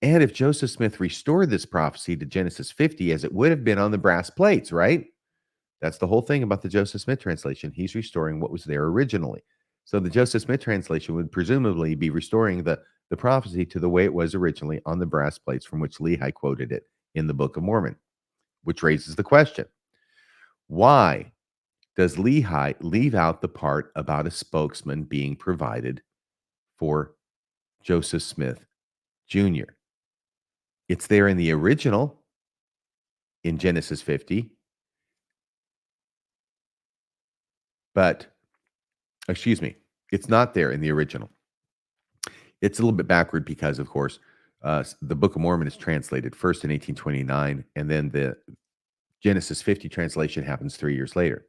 and if Joseph Smith restored this prophecy to Genesis 50 as it would have been on the brass plates, right? That's the whole thing about the Joseph Smith translation. He's restoring what was there originally. So the Joseph Smith translation would presumably be restoring the prophecy to the way it was originally on the brass plates from which Lehi quoted it in the Book of Mormon, which raises the question, why does Lehi leave out the part about a spokesman being provided for Joseph Smith Jr.? It's there in the original in Genesis 50, but, excuse me, it's not there in the original. It's a little bit backward because, of course, the Book of Mormon is translated first in 1829, and then the Genesis 50 translation happens 3 years later.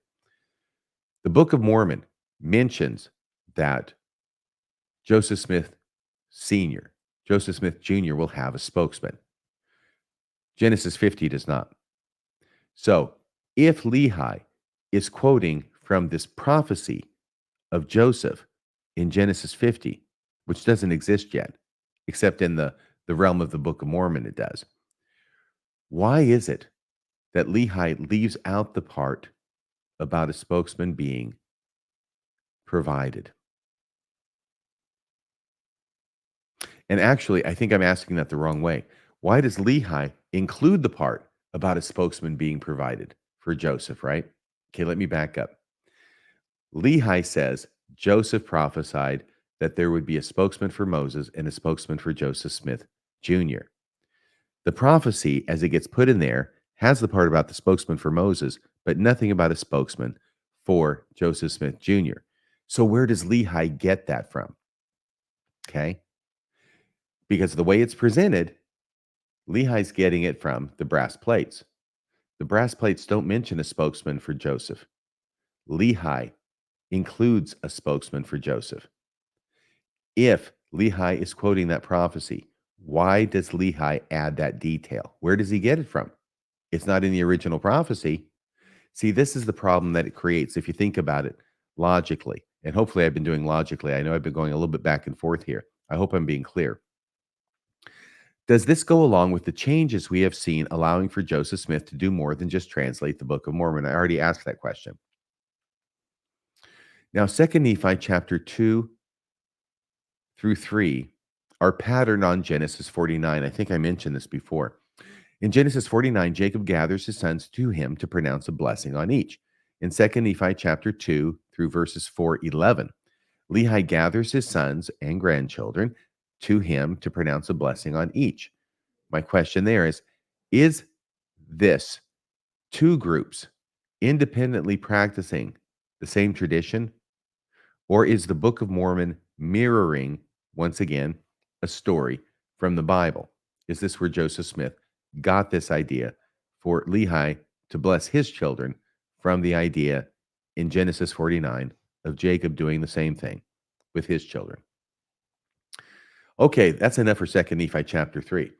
The Book of Mormon mentions that Joseph Smith Sr., Joseph Smith Jr. will have a spokesman. Genesis 50 does not. So if Lehi is quoting from this prophecy of Joseph in Genesis 50, which doesn't exist yet, except in the realm of the Book of Mormon, it does. Why is it that Lehi leaves out the part about a spokesman being provided? And actually, I think I'm asking that the wrong way. Why does Lehi include the part about a spokesman being provided for Joseph, right? Okay, let me back up. Lehi says Joseph prophesied that there would be a spokesman for Moses and a spokesman for Joseph Smith Jr. The prophecy, as it gets put in there, has the part about the spokesman for Moses, but nothing about a spokesman for Joseph Smith Jr. So where does Lehi get that from? Okay. Because the way it's presented, Lehi's getting it from the brass plates. The brass plates don't mention a spokesman for Joseph. Lehi includes a spokesman for Joseph. If Lehi is quoting that prophecy, why does Lehi add that detail? Where does he get it from? It's not in the original prophecy. See, this is the problem that it creates if you think about it logically. And hopefully I've been doing logically. I know I've been going a little bit back and forth here. I hope I'm being clear. Does this go along with the changes we have seen allowing for Joseph Smith to do more than just translate the Book of Mormon? I already asked that question. Now, 2nd Nephi chapter 2 through 3 are patterned on Genesis 49. I think I mentioned this before. In Genesis 49, Jacob gathers his sons to him to pronounce a blessing on each. In 2nd Nephi chapter 2 through verses 4:11, Lehi gathers his sons and grandchildren to him to pronounce a blessing on each. My question there is this two groups independently practicing the same tradition, or is the Book of Mormon mirroring, once again, a story from the Bible? Is this where Joseph Smith got this idea for Lehi to bless his children from the idea in Genesis 49 of Jacob doing the same thing with his children? Okay, that's enough for 2nd Nephi chapter 3.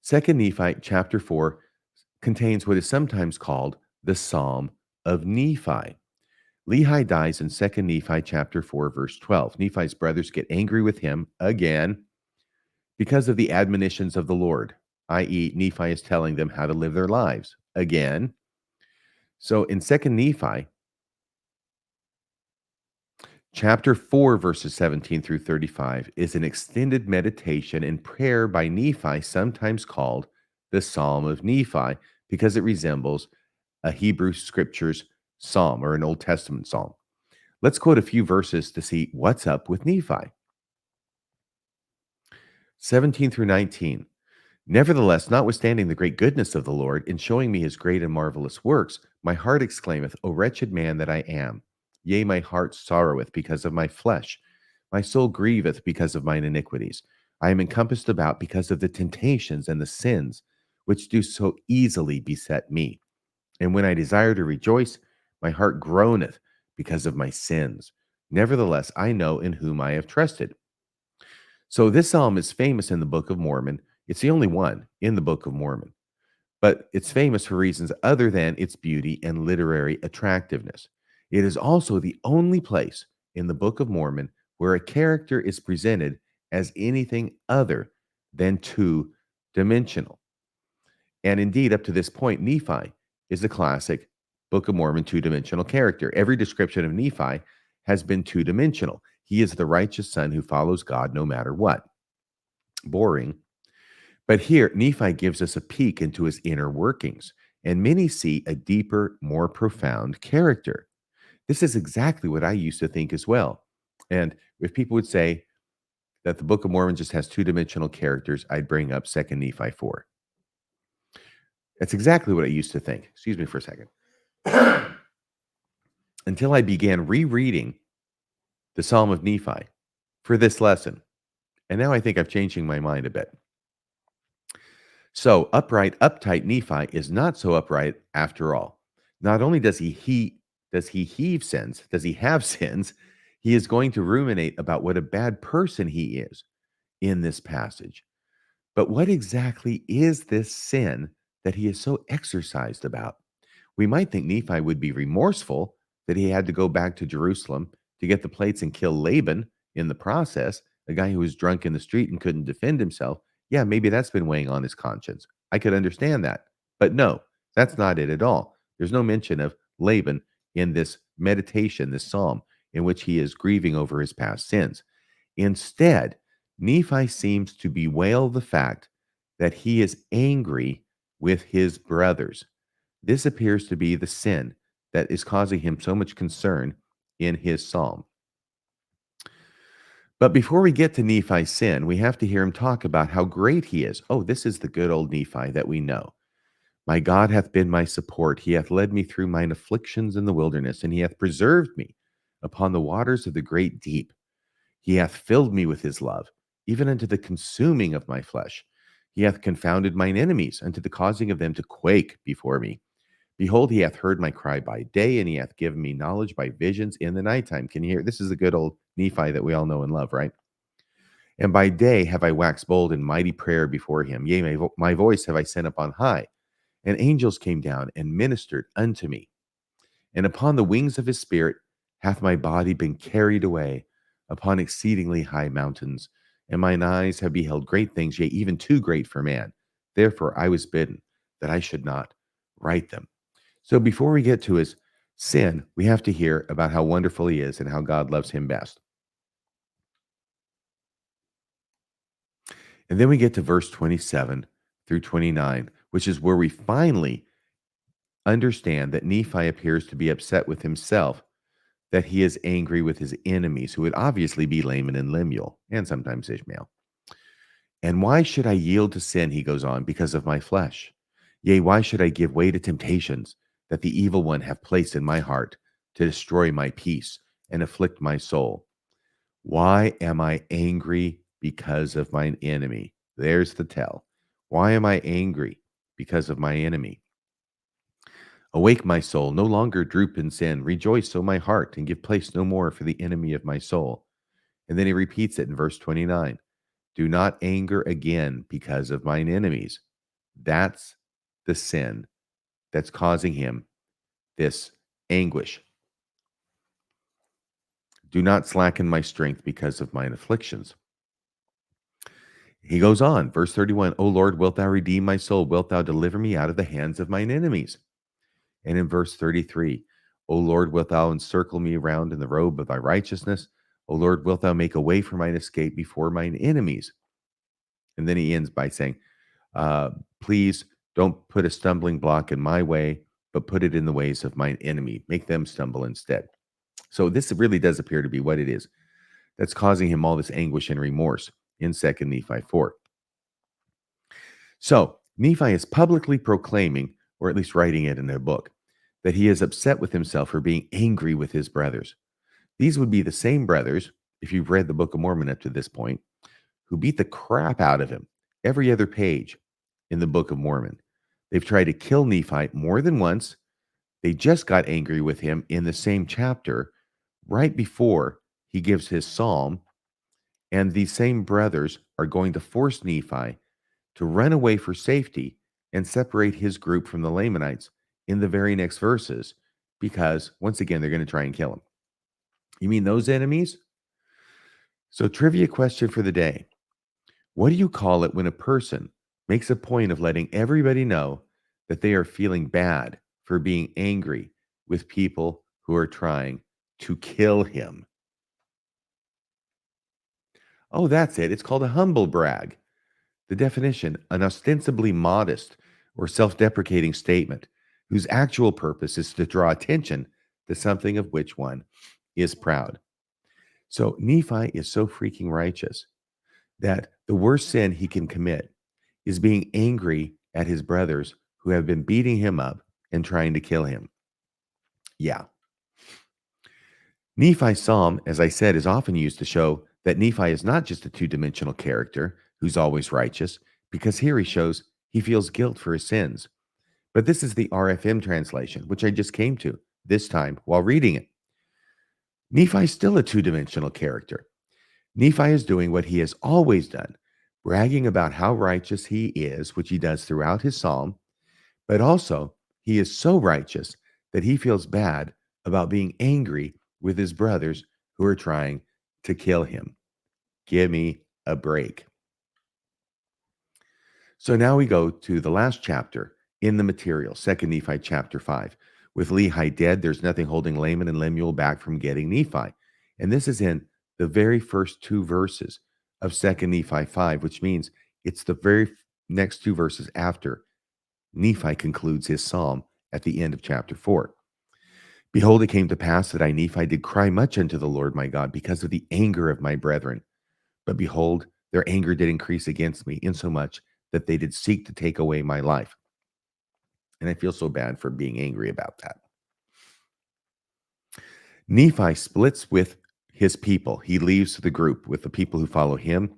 2nd Nephi chapter 4 contains what is sometimes called the Psalm of Nephi. Lehi dies in 2nd Nephi chapter 4, verse 12. Nephi's brothers get angry with him again because of the admonitions of the Lord, i.e., Nephi is telling them how to live their lives again. So in 2nd Nephi chapter 4, verses 17 through 35 is an extended meditation and prayer by Nephi, sometimes called the Psalm of Nephi, because it resembles a Hebrew scriptures psalm or an Old Testament psalm. Let's quote a few verses to see what's up with Nephi. 17 through 19. Nevertheless, notwithstanding the great goodness of the Lord in showing me his great and marvelous works, my heart exclaimeth, O wretched man that I am. Yea, my heart sorroweth because of my flesh. My soul grieveth because of mine iniquities. I am encompassed about because of the temptations and the sins which do so easily beset me. And when I desire to rejoice, my heart groaneth because of my sins. Nevertheless, I know in whom I have trusted. So this psalm is famous in the Book of Mormon. It's the only one in the Book of Mormon, but it's famous for reasons other than its beauty and literary attractiveness. It is also the only place in the Book of Mormon where a character is presented as anything other than two-dimensional. And indeed, up to this point, Nephi is the classic Book of Mormon two-dimensional character. Every description of Nephi has been two-dimensional. He is the righteous son who follows God no matter what. Boring. But here, Nephi gives us a peek into his inner workings, and many see a deeper, more profound character. This is exactly what I used to think as well. And if people would say that the Book of Mormon just has two-dimensional characters, I'd bring up 2nd Nephi 4. That's exactly what I used to think. Excuse me for a second. Until I began rereading the Psalm of Nephi for this lesson. And now I think I'm changing my mind a bit. So uptight Nephi is not so upright after all. Not only does he have sins, he is going to ruminate about what a bad person he is in this passage. But what exactly is this sin that he is so exercised about? We might think Nephi would be remorseful that he had to go back to Jerusalem to get the plates and kill Laban in the process, a guy who was drunk in the street and couldn't defend himself. Yeah, maybe that's been weighing on his conscience. I could understand that. But no, that's not it at all. There's no mention of Laban in this meditation, this psalm, in which he is grieving over his past sins. Instead, Nephi seems to bewail the fact that he is angry with his brothers. This appears to be the sin that is causing him so much concern in his psalm. But before we get to Nephi's sin, we have to hear him talk about how great he is. Oh, this is the good old Nephi that we know. My God hath been my support. He hath led me through mine afflictions in the wilderness, and he hath preserved me upon the waters of the great deep. He hath filled me with his love, even unto the consuming of my flesh. He hath confounded mine enemies, unto the causing of them to quake before me. Behold, he hath heard my cry by day, and he hath given me knowledge by visions in the nighttime. Can you hear? This is the good old Nephi that we all know and love, right? And by day have I waxed bold in mighty prayer before him. Yea, my voice have I sent up on high, and angels came down and ministered unto me. And upon the wings of his spirit hath my body been carried away upon exceedingly high mountains, and mine eyes have beheld great things, yea, even too great for man. Therefore I was bidden that I should not write them. So before we get to his sin, we have to hear about how wonderful he is and how God loves him best. And then we get to verse 27 through 29, which is where we finally understand that Nephi appears to be upset with himself, that he is angry with his enemies, who would obviously be Laman and Lemuel, and sometimes Ishmael. And why should I yield to sin, he goes on, because of my flesh? Yea, why should I give way to temptations that the evil one hath placed in my heart to destroy my peace and afflict my soul? Why am I angry because of mine enemy? There's the tell. Why am I angry because of my enemy? Awake, my soul, no longer droop in sin. Rejoice, O my heart, and give place no more for the enemy of my soul. And then he repeats it in verse 29. Do not anger again because of mine enemies. That's the sin that's causing him this anguish. Do not slacken my strength because of mine afflictions. He goes on, verse 31, O Lord, wilt thou redeem my soul? Wilt thou deliver me out of the hands of mine enemies? And in verse 33, O Lord, wilt thou encircle me around in the robe of thy righteousness? O Lord, wilt thou make a way for mine escape before mine enemies? And then he ends by saying, please don't put a stumbling block in my way, but put it in the ways of mine enemy. Make them stumble instead. So this really does appear to be what it is that's causing him all this anguish and remorse in 2nd Nephi 4. So Nephi is publicly proclaiming, or at least writing it in a book, that he is upset with himself for being angry with his brothers. These would be the same brothers, if you've read the Book of Mormon up to this point, who beat the crap out of him every other page in the Book of Mormon. They've tried to kill Nephi more than once. They just got angry with him in the same chapter right before he gives his psalm. And these same brothers are going to force Nephi to run away for safety and separate his group from the Lamanites in the very next verses, because once again, they're going to try and kill him. You mean those enemies? So, trivia question for the day. What do you call it when a person makes a point of letting everybody know that they are feeling bad for being angry with people who are trying to kill him? Oh, that's it. It's called a humble brag. The definition, an ostensibly modest or self-deprecating statement whose actual purpose is to draw attention to something of which one is proud. So Nephi is so freaking righteous that the worst sin he can commit is being angry at his brothers who have been beating him up and trying to kill him. Yeah. Nephi's psalm, as I said, is often used to show that Nephi is not just a two-dimensional character who's always righteous, because here he shows he feels guilt for his sins. But this is the RFM translation, which I just came to this time while reading it. Nephi's still a two-dimensional character. Nephi is doing what he has always done, bragging about how righteous he is, which he does throughout his psalm, but also he is so righteous that he feels bad about being angry with his brothers who are trying to kill him. Give me a break. So now we go to the last chapter in the material, 2nd Nephi chapter 5. With Lehi dead, there's nothing holding Laman and Lemuel back from getting Nephi. And this is in the very first two verses of 2nd Nephi 5, which means it's the very next two verses after Nephi concludes his psalm at the end of chapter 4. Behold, it came to pass that I, Nephi, did cry much unto the Lord my God because of the anger of my brethren. But behold, their anger did increase against me, insomuch that they did seek to take away my life. And I feel so bad for being angry about that. Nephi splits with his people. He leaves the group with the people who follow him.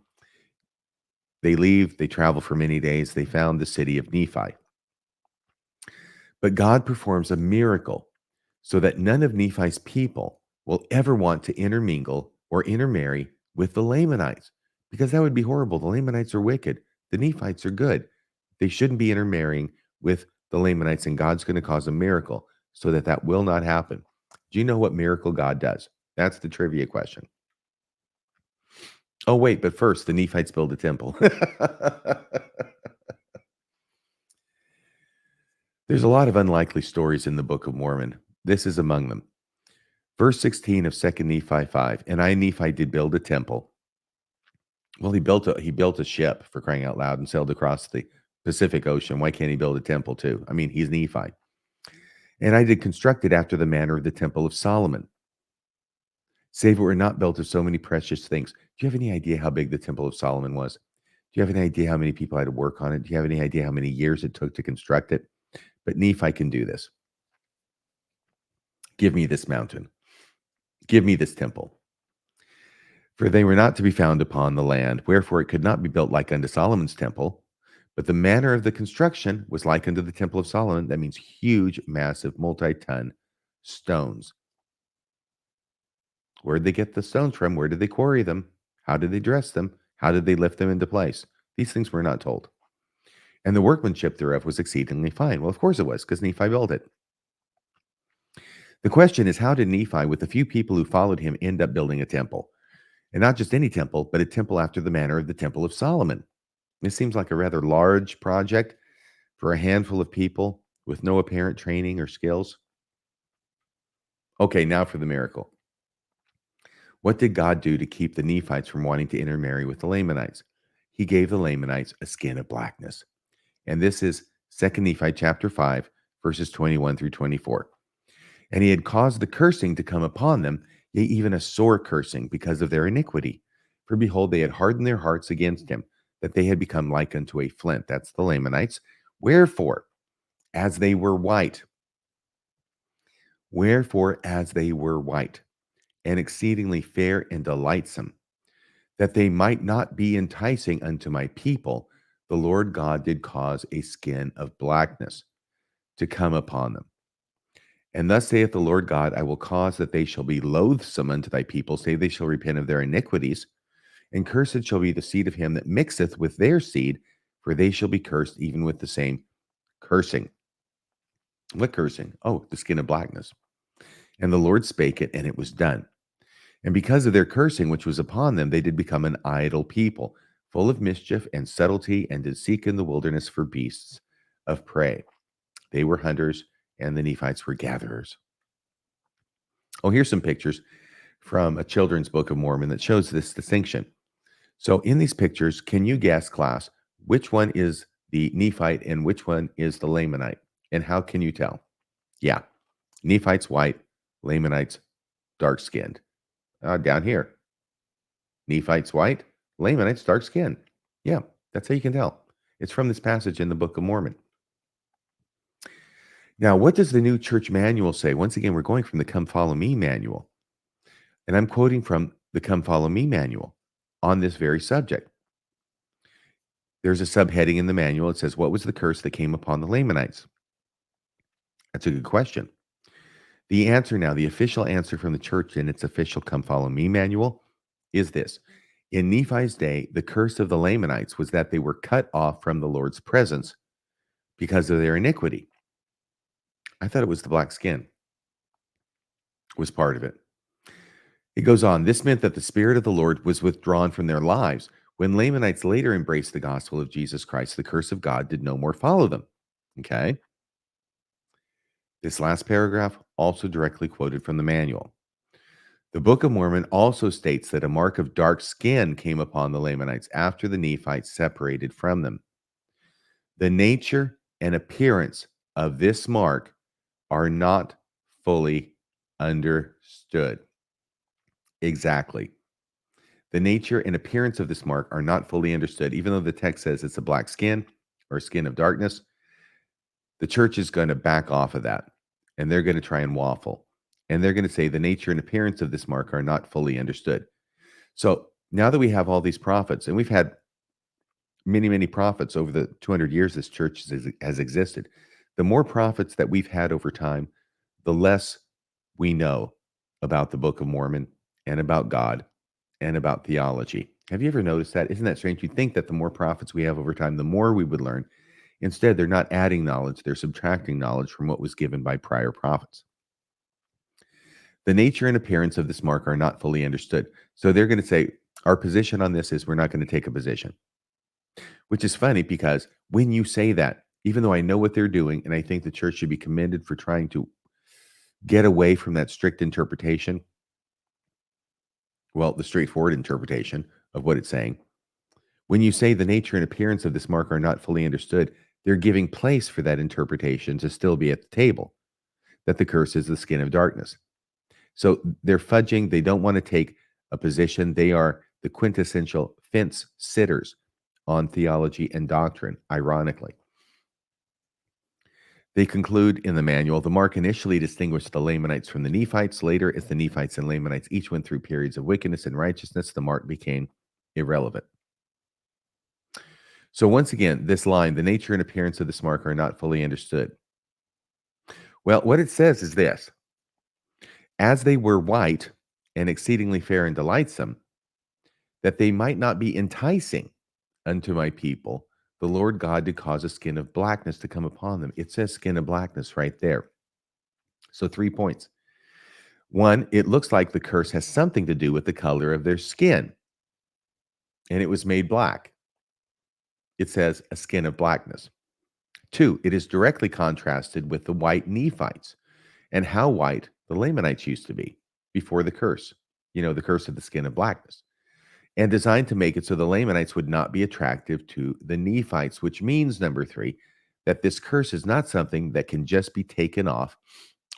They leave, they travel for many days. They found the city of Nephi. But God performs a miracle so that none of Nephi's people will ever want to intermingle or intermarry with the Lamanites, because that would be horrible. The Lamanites are wicked. The Nephites are good. They shouldn't be intermarrying with the Lamanites, and God's going to cause a miracle so that that will not happen. Do you know what miracle God does? That's the trivia question. Oh, wait, but first, the Nephites build a temple. There's a lot of unlikely stories in the Book of Mormon. This is among them. Verse 16 of 2 Nephi 5, and I, Nephi, did build a temple. Well, he built a ship, for crying out loud, and sailed across the Pacific Ocean. Why can't he build a temple too? I mean, he's Nephi. And I did construct it after the manner of the temple of Solomon, save it were not built of so many precious things. Do you have any idea how big the temple of Solomon was? Do you have any idea how many people had to work on it? Do you have any idea how many years it took to construct it? But Nephi can do this. Give me this mountain. Give me this temple. For they were not to be found upon the land, wherefore it could not be built like unto Solomon's temple. But the manner of the construction was like unto the temple of Solomon. That means huge, massive, multi-ton stones. Where did they get the stones from? Where did they quarry them? How did they dress them? How did they lift them into place? These things were not told. And the workmanship thereof was exceedingly fine. Well, of course it was, because Nephi built it. The question is, how did Nephi, with the few people who followed him, end up building a temple? And not just any temple, but a temple after the manner of the Temple of Solomon. This seems like a rather large project for a handful of people with no apparent training or skills. Okay, now for the miracle. What did God do to keep the Nephites from wanting to intermarry with the Lamanites? He gave the Lamanites a skin of blackness. And this is 2 Nephi chapter 5, verses 21 through 24. And he had caused the cursing to come upon them, yea, even a sore cursing, because of their iniquity. For behold, they had hardened their hearts against him, that they had become like unto a flint. That's the Lamanites. Wherefore, as they were white, and exceedingly fair and delightsome, that they might not be enticing unto my people, the Lord God did cause a skin of blackness to come upon them. And thus saith the Lord God, I will cause that they shall be loathsome unto thy people, save they shall repent of their iniquities. And cursed shall be the seed of him that mixeth with their seed, for they shall be cursed even with the same cursing. What cursing? Oh, the skin of blackness. And the Lord spake it, and it was done. And because of their cursing which was upon them, they did become an idle people, full of mischief and subtlety, and did seek in the wilderness for beasts of prey. They were hunters, and the Nephites were gatherers. Oh, here's some pictures from a children's Book of Mormon that shows this distinction. So in these pictures, can you guess, class, which one is the Nephite and which one is the Lamanite? And how can you tell? Yeah, Nephite's white, Lamanites dark-skinned. Down here, Nephite's white, Lamanites dark-skinned. Yeah, that's how you can tell. It's from this passage in the Book of Mormon. Now, what does the New Church Manual say? Once again, we're going from the Come Follow Me manual. And I'm quoting from the Come Follow Me manual on this very subject. There's a subheading in the manual. It says, what was the curse that came upon the Lamanites? That's a good question. The answer now, the official answer from the church in its official Come Follow Me manual is this. In Nephi's day, the curse of the Lamanites was that they were cut off from the Lord's presence because of their iniquity. I thought it was the black skin was part of it. It goes on, this meant that the Spirit of the Lord was withdrawn from their lives. When Lamanites later embraced the gospel of Jesus Christ, the curse of God did no more follow them. Okay? This last paragraph also directly quoted from the manual. The Book of Mormon also states that a mark of dark skin came upon the Lamanites after the Nephites separated from them. The nature and appearance of this mark are not fully understood. Exactly. The nature and appearance of this mark are not fully understood. Even though the text says it's a black skin or skin of darkness, the church is going to back off of that, and they're going to try and waffle. And they're going to say the nature and appearance of this mark are not fully understood. So now that we have all these prophets, and we've had many, many prophets over the 200 years this church has existed, the more prophets that we've had over time, the less we know about the Book of Mormon and about God and about theology. Have you ever noticed that? Isn't that strange? You'd think that the more prophets we have over time, the more we would learn. Instead, they're not adding knowledge, they're subtracting knowledge from what was given by prior prophets. The nature and appearance of this mark are not fully understood. So they're going to say, our position on this is we're not going to take a position, which is funny because when you say that, even though I know what they're doing, and I think the church should be commended for trying to get away from that strict interpretation, well, the straightforward interpretation of what it's saying. When you say the nature and appearance of this mark are not fully understood, they're giving place for that interpretation to still be at the table, that the curse is the skin of darkness. So they're fudging. They don't want to take a position. They are the quintessential fence sitters on theology and doctrine, ironically. They conclude in the manual, the mark initially distinguished the Lamanites from the Nephites. Later, as the Nephites and Lamanites each went through periods of wickedness and righteousness, the mark became irrelevant. So once again, this line, the nature and appearance of this mark are not fully understood. Well, what it says is this: as they were white and exceedingly fair and delightsome, that they might not be enticing unto my people, the Lord God did cause a skin of blackness to come upon them. It says skin of blackness right there. So 3 points. One, it looks like the curse has something to do with the color of their skin, and it was made black. It says a skin of blackness. Two, it is directly contrasted with the white Nephites and how white the Lamanites used to be before the curse, the curse of the skin of blackness, and designed to make it so the Lamanites would not be attractive to the Nephites, which means, number three, that this curse is not something that can just be taken off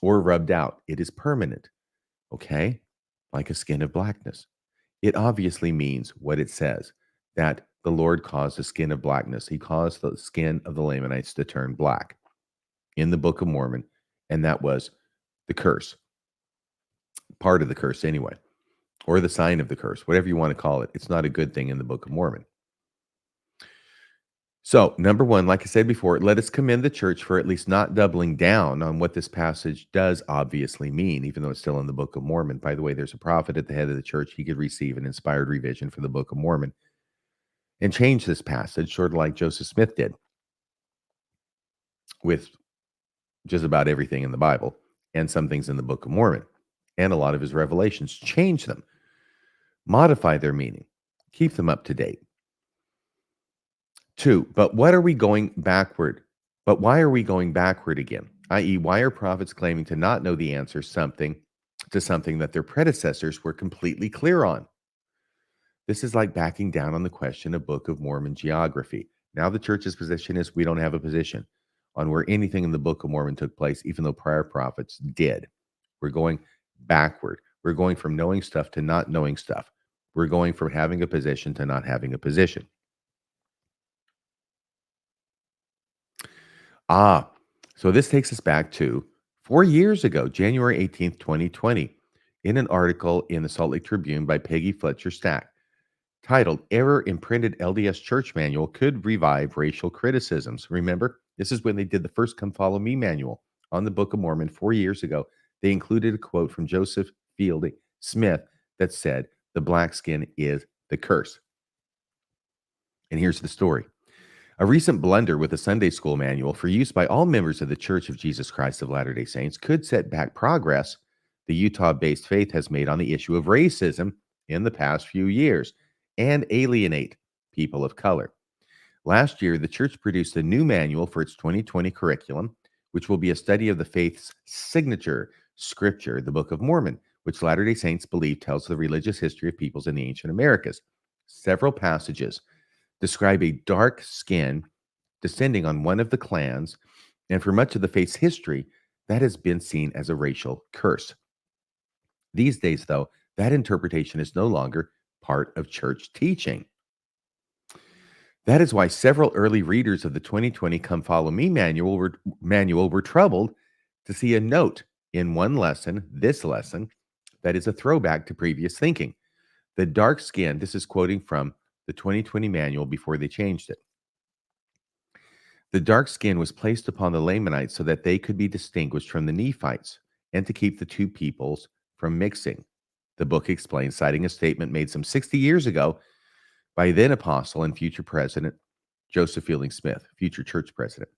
or rubbed out. It is permanent, okay? Like a skin of blackness. It obviously means what it says, that the Lord caused the skin of blackness. He caused the skin of the Lamanites to turn black in the Book of Mormon, and that was the curse, part of the curse anyway, or the sign of the curse, whatever you want to call it. It's not a good thing in the Book of Mormon. So, number one, like I said before, let us commend the church for at least not doubling down on what this passage does obviously mean, even though it's still in the Book of Mormon. By the way, there's a prophet at the head of the church. He could receive an inspired revision for the Book of Mormon and change this passage, sort of like Joseph Smith did with just about everything in the Bible and some things in the Book of Mormon. And a lot of his revelations, change them, modify their meaning, keep them up to date. Two, but what are we going backward? But why are we going backward again? I.e., why are prophets claiming to not know the answer to something that their predecessors were completely clear on? This is like backing down on the question of Book of Mormon geography. Now the church's position is we don't have a position on where anything in the Book of Mormon took place, even though prior prophets did. We're going backward. We're going from knowing stuff to not knowing stuff. We're going from having a position to not having a position. So this takes us back to 4 years ago, January 18th, 2020, in an article in the Salt Lake Tribune by Peggy Fletcher Stack, titled Error in Printed LDS Church Manual Could Revive Racial Criticisms. Remember, this is when they did the first Come Follow Me manual on the Book of Mormon 4 years ago. They included a quote from Joseph Fielding Smith that said, the black skin is the curse. And here's the story. A recent blunder with the Sunday School manual for use by all members of the Church of Jesus Christ of Latter-day Saints could set back progress the Utah-based faith has made on the issue of racism in the past few years and alienate people of color. Last year, the church produced a new manual for its 2020 curriculum, which will be a study of the faith's signature scripture, the Book of Mormon, which Latter-day Saints believe tells the religious history of peoples in the ancient Americas. Several passages describe a dark skin descending on one of the clans, and for much of the faith's history, that has been seen as a racial curse. These days, though, that interpretation is no longer part of church teaching. That is why several early readers of the 2020 Come Follow Me manual were troubled to see a note in one lesson, this lesson, that is a throwback to previous thinking. The dark skin, this is quoting from the 2020 manual before they changed it. The dark skin was placed upon the Lamanites so that they could be distinguished from the Nephites and to keep the two peoples from mixing. The book explains, citing a statement made some 60 years ago by then apostle and future president Joseph Fielding Smith, future church president.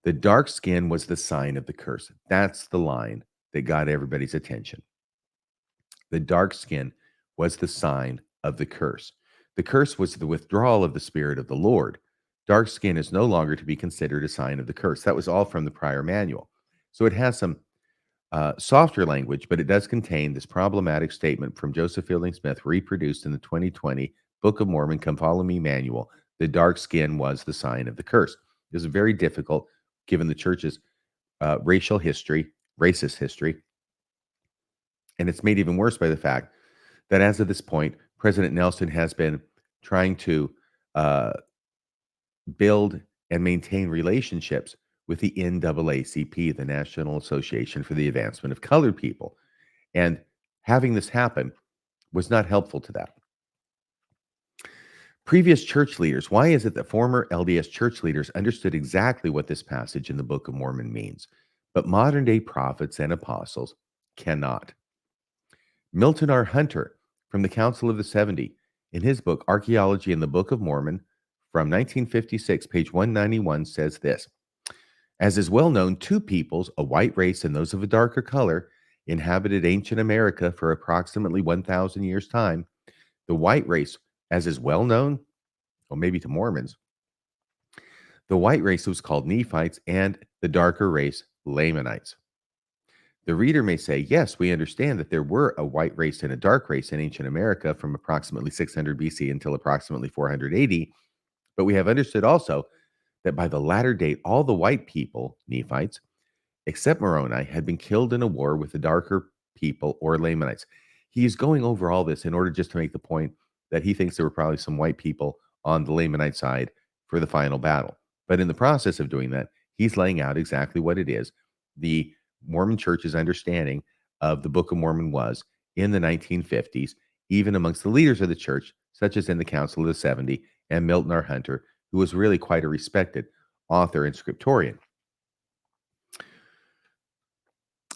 The dark skin was the sign of the curse. That's the line that got everybody's attention. The dark skin was the sign of the curse. The curse was the withdrawal of the Spirit of the Lord. Dark skin is no longer to be considered a sign of the curse. That was all from the prior manual. So it has some softer language, but it does contain this problematic statement from Joseph Fielding Smith, reproduced in the 2020 Book of Mormon Come Follow Me manual. The dark skin was the sign of the curse. It was very difficult given the church's racial history, racist history. And it's made even worse by the fact that as of this point, President Nelson has been trying to build and maintain relationships with the NAACP, the National Association for the Advancement of Colored People. And having this happen was not helpful to that. Previous church leaders, why is it that former LDS church leaders understood exactly what this passage in the Book of Mormon means, but modern day prophets and apostles cannot? Milton R. Hunter from the Council of the 70, in his book, Archaeology in the Book of Mormon, from 1956, page 191, says this: as is well known, two peoples, a white race and those of a darker color, inhabited ancient America for approximately 1,000 years' time. The white race, as is well known, or maybe to Mormons, the white race was called Nephites and the darker race Lamanites. The reader may say, yes, we understand that there were a white race and a dark race in ancient America from approximately 600 BC until approximately 400 AD, but we have understood also that by the latter date, all the white people, Nephites, except Moroni, had been killed in a war with the darker people or Lamanites. He's going over all this in order just to make the point that he thinks there were probably some white people on the Lamanite side for the final battle. But in the process of doing that, he's laying out exactly what it is the Mormon Church's understanding of the Book of Mormon was in the 1950s, even amongst the leaders of the church, such as in the Council of the 70 and Milton R. Hunter, who was really quite a respected author and scriptorian.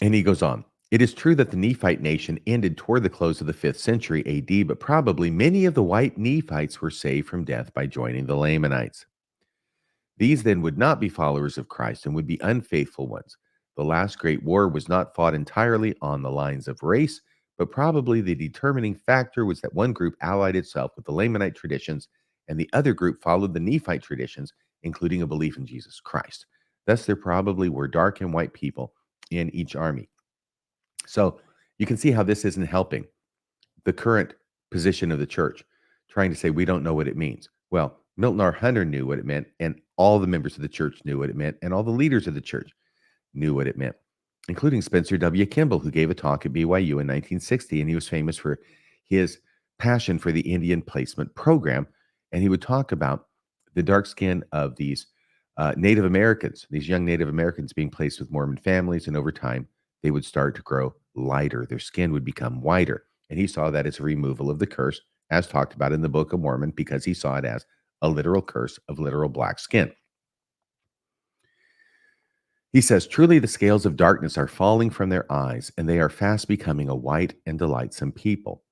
And he goes on, it is true that the Nephite nation ended toward the close of the 5th century AD, but probably many of the white Nephites were saved from death by joining the Lamanites. These then would not be followers of Christ and would be unfaithful ones. The last great war was not fought entirely on the lines of race, but probably the determining factor was that one group allied itself with the Lamanite traditions and the other group followed the Nephite traditions, including a belief in Jesus Christ. Thus, there probably were dark and white people in each army. So you can see how this isn't helping the current position of the church, trying to say we don't know what it means. Well, Milton R. Hunter knew what it meant, and all the members of the church knew what it meant, and all the leaders of the church knew what it meant, including Spencer W. Kimball, who gave a talk at BYU in 1960, and he was famous for his passion for the Indian placement program, and he would talk about the dark skin of these Native Americans, these young Native Americans being placed with Mormon families, and over time, they would start to grow lighter. Their skin would become whiter, and he saw that as a removal of the curse, as talked about in the Book of Mormon, because he saw it as a literal curse of literal black skin. He says, truly the scales of darkness are falling from their eyes, and they are fast becoming a white and delightsome people.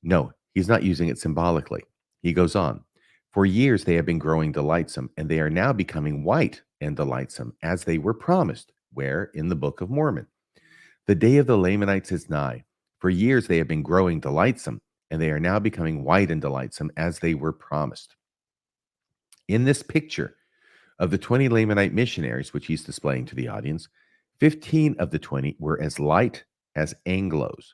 No, he's not using it symbolically. He goes on, for years they have been growing delightsome, and they are now becoming white and delightsome, as they were promised. Where? In the Book of Mormon. The day of the Lamanites is nigh. For years they have been growing delightsome, and they are now becoming white and delightsome, as they were promised. In this picture of the 20 Lamanite missionaries, which he's displaying to the audience, 15 of the 20 were as light as Anglos.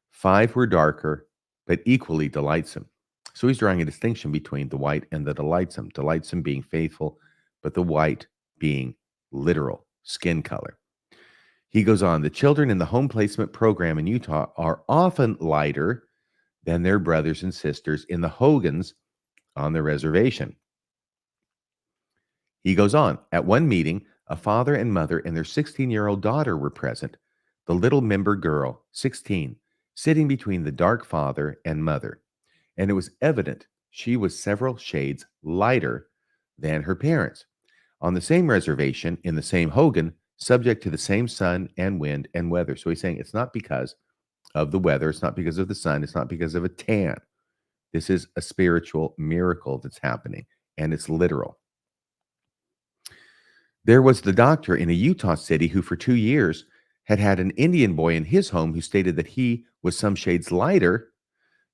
5 were darker, but equally delightsome. So he's drawing a distinction between the white and the delightsome. Delightsome being faithful, but the white being literal skin color. He goes on, the children in the home placement program in Utah are often lighter than their brothers and sisters in the Hogans on the reservation. He goes on, at one meeting, a father and mother and their 16-year-old daughter were present, the little member girl, 16, sitting between the dark father and mother. And it was evident she was several shades lighter than her parents. On the same reservation, in the same Hogan, subject to the same sun and wind and weather. So he's saying it's not because of the weather, it's not because of the sun, it's not because of a tan. This is a spiritual miracle that's happening, and it's literal. There was the doctor in a Utah city who, for 2 years, had had an Indian boy in his home who stated that he was some shades lighter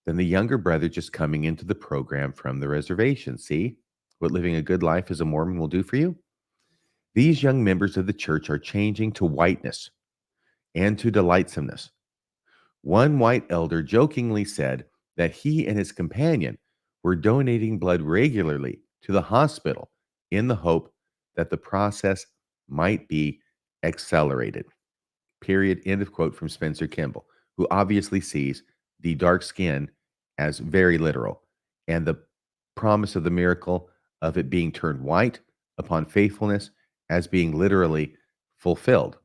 than the younger brother just coming into the program from the reservation. See what living a good life as a Mormon will do for you? These young members of the church are changing to whiteness and to delightsomeness. One white elder jokingly said that he and his companion were donating blood regularly to the hospital in the hope that the process might be accelerated. Period. End of quote from Spencer Kimball, who obviously sees the dark skin as very literal and the promise of the miracle of it being turned white upon faithfulness as being literally fulfilled.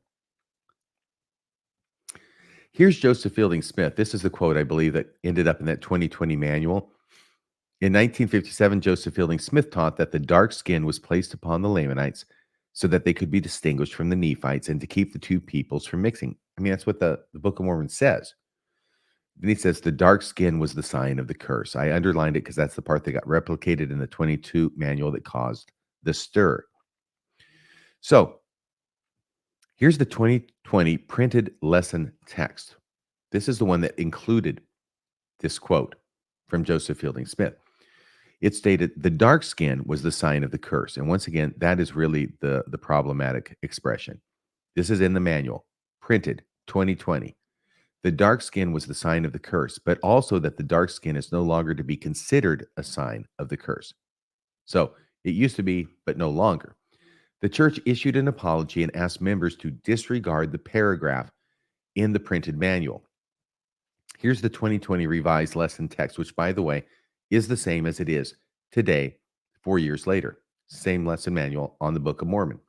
Here's Joseph Fielding Smith. This is the quote, I believe, that ended up in that 2020 manual. In 1957, Joseph Fielding Smith taught that the dark skin was placed upon the Lamanites so that they could be distinguished from the Nephites and to keep the two peoples from mixing. I mean, that's what the Book of Mormon says. Then he says the dark skin was the sign of the curse. I underlined it because that's the part that got replicated in the 22 manual that caused the stir. So here's the 2020 printed lesson text. This is the one that included this quote from Joseph Fielding Smith. It stated the dark skin was the sign of the curse. And once again, that is really the problematic expression. This is in the manual, printed 2020. The dark skin was the sign of the curse, but also that the dark skin is no longer to be considered a sign of the curse. So it used to be, but no longer. The church issued an apology and asked members to disregard the paragraph in the printed manual. Here's the 2020 revised lesson text, which, by the way, is the same as it is today, 4 years later. Same lesson manual on the Book of Mormon.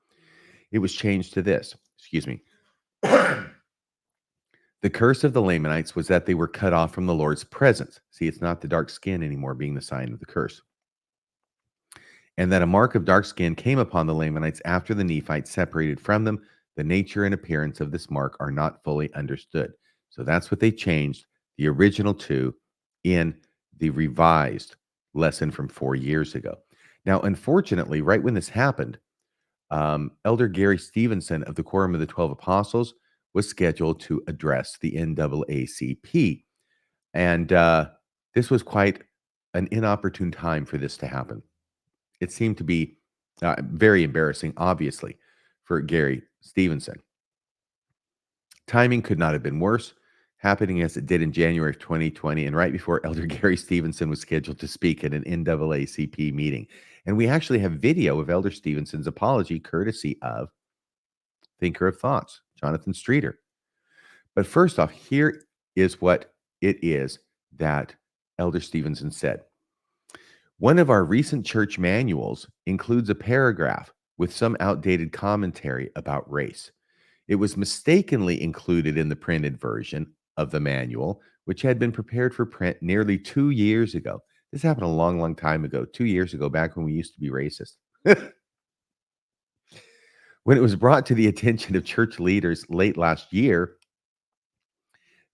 It was changed to this. Excuse me. The curse of the Lamanites was that they were cut off from the Lord's presence. See, it's not the dark skin anymore being the sign of the curse. And that a mark of dark skin came upon the Lamanites after the Nephites separated from them. The nature and appearance of this mark are not fully understood. So that's what they changed the original to in the revised lesson from 4 years ago. Now, unfortunately, right when this happened, Elder Gary Stevenson of the Quorum of the 12 Apostles was scheduled to address the NAACP. And this was quite an inopportune time for this to happen. It seemed to be very embarrassing, obviously, for Gary Stevenson. Timing could not have been worse, happening as it did in January of 2020, and right before Elder Gary Stevenson was scheduled to speak at an NAACP meeting. And we actually have video of Elder Stevenson's apology, courtesy of Thinker of Thoughts, Jonathan Streeter. But first off, here is what it is that Elder Stevenson said. One of our recent church manuals includes a paragraph with some outdated commentary about race. It was mistakenly included in the printed version of the manual, which had been prepared for print nearly 2 years ago. This happened a long, long time ago, 2 years ago, back when we used to be racist. When it was brought to the attention of church leaders late last year,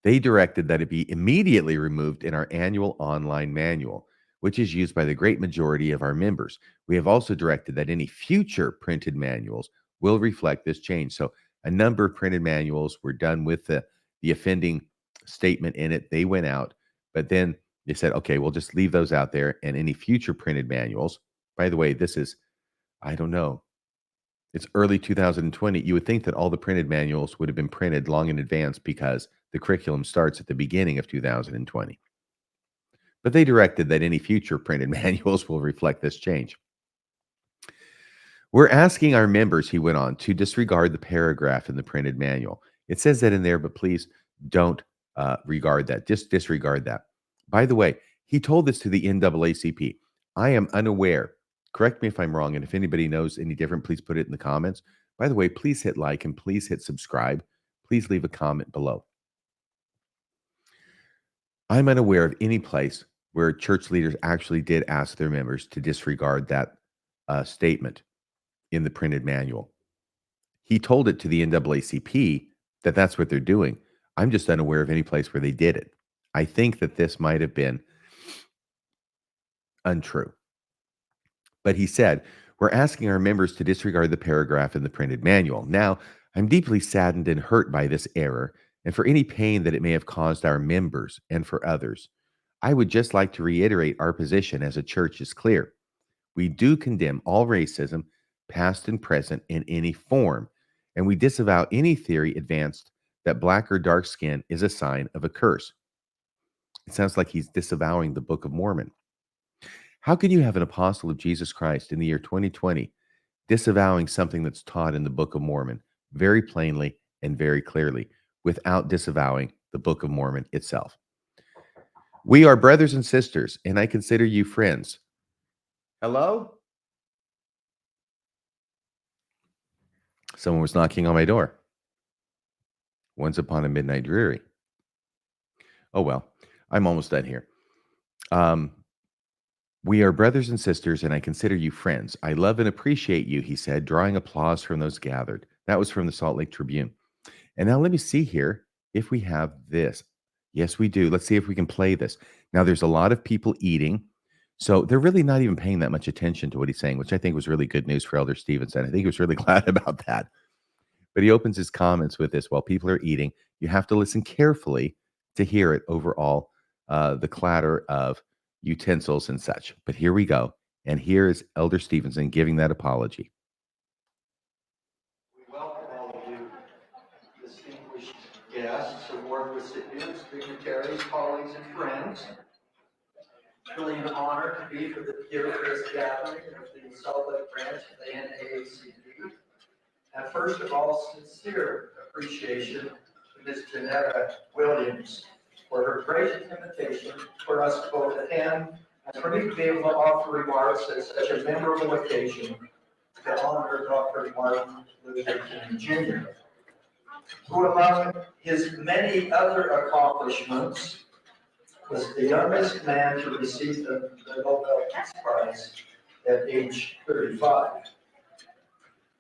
they directed that it be immediately removed in our annual online manual, which is used by the great majority of our members. We have also directed that any future printed manuals will reflect this change. So a number of printed manuals were done with the offending statement in it. They went out, but then they said, okay, we'll just leave those out there. And any future printed manuals, by the way, this is, I don't know, it's early 2020. You would think that all the printed manuals would have been printed long in advance because the curriculum starts at the beginning of 2020. But they directed that any future printed manuals will reflect this change. We're asking our members, he went on, to disregard the paragraph in the printed manual. It says that in there, but please don't regard that. Just disregard that. By the way, he told this to the NAACP. I am unaware. Correct me if I'm wrong. And if anybody knows any different, please put it in the comments. By the way, please hit like and please hit subscribe. Please leave a comment below. I'm unaware of any place where church leaders actually did ask their members to disregard that statement in the printed manual. He told it to the NAACP that that's what they're doing. I'm just unaware of any place where they did it. I think that this might have been untrue. But he said, we're asking our members to disregard the paragraph in the printed manual. Now, I'm deeply saddened and hurt by this error and for any pain that it may have caused our members and for others. I would just like to reiterate our position as a church is clear. We do condemn all racism, past and present, in any form, and we disavow any theory advanced that black or dark skin is a sign of a curse. It sounds like he's disavowing the Book of Mormon. How can you have an apostle of Jesus Christ in the year 2020 disavowing something that's taught in the Book of Mormon very plainly and very clearly without disavowing the Book of Mormon itself? We are brothers and sisters, and I consider you friends. Hello? Someone was knocking on my door. Once upon a midnight dreary. Oh, well, I'm almost done here. We are brothers and sisters, and I consider you friends. I love and appreciate you, he said, drawing applause from those gathered. That was from the Salt Lake Tribune. And now let me see here if we have this. Yes, we do. Let's see if we can play this. Now, there's a lot of people eating, so they're really not even paying that much attention to what he's saying, which I think was really good news for Elder Stevenson. I think he was really glad about that. But he opens his comments with this: while people are eating, you have to listen carefully to hear it over all the clatter of utensils and such. But here we go. And here is Elder Stevenson giving that apology. We welcome all of you, distinguished guests, award recipients, dignitaries, colleagues, and friends. It's really an honor to be here for this gathering of the Salt Lake branch of the NAACP. And first of all, sincere appreciation to Ms. Janetta Williams for her gracious invitation for us to both attend and for me to be able to offer remarks at such a memorable occasion to honor Dr. Martin Luther King Jr., who among his many other accomplishments was the youngest man to receive the Nobel Peace Prize at age 35.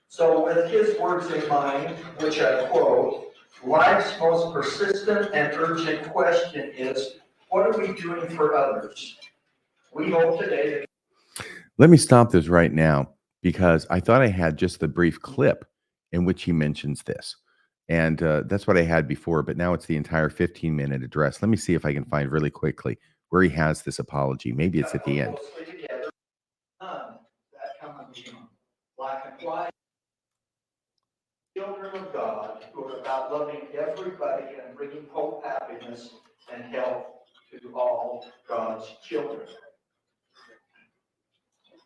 So with his words in mind, which I quote, life's most persistent and urgent question is, what are we doing for others? We hope today that... Let me stop this right now because I thought I had just the brief clip in which he mentions this. And that's what I had before, but now it's the entire 15-minute address. Let me see if I can find really quickly where he has this apology. Maybe it's at the end. Black and white. Children of God who are about loving everybody and bringing hope, happiness, and health to all God's children.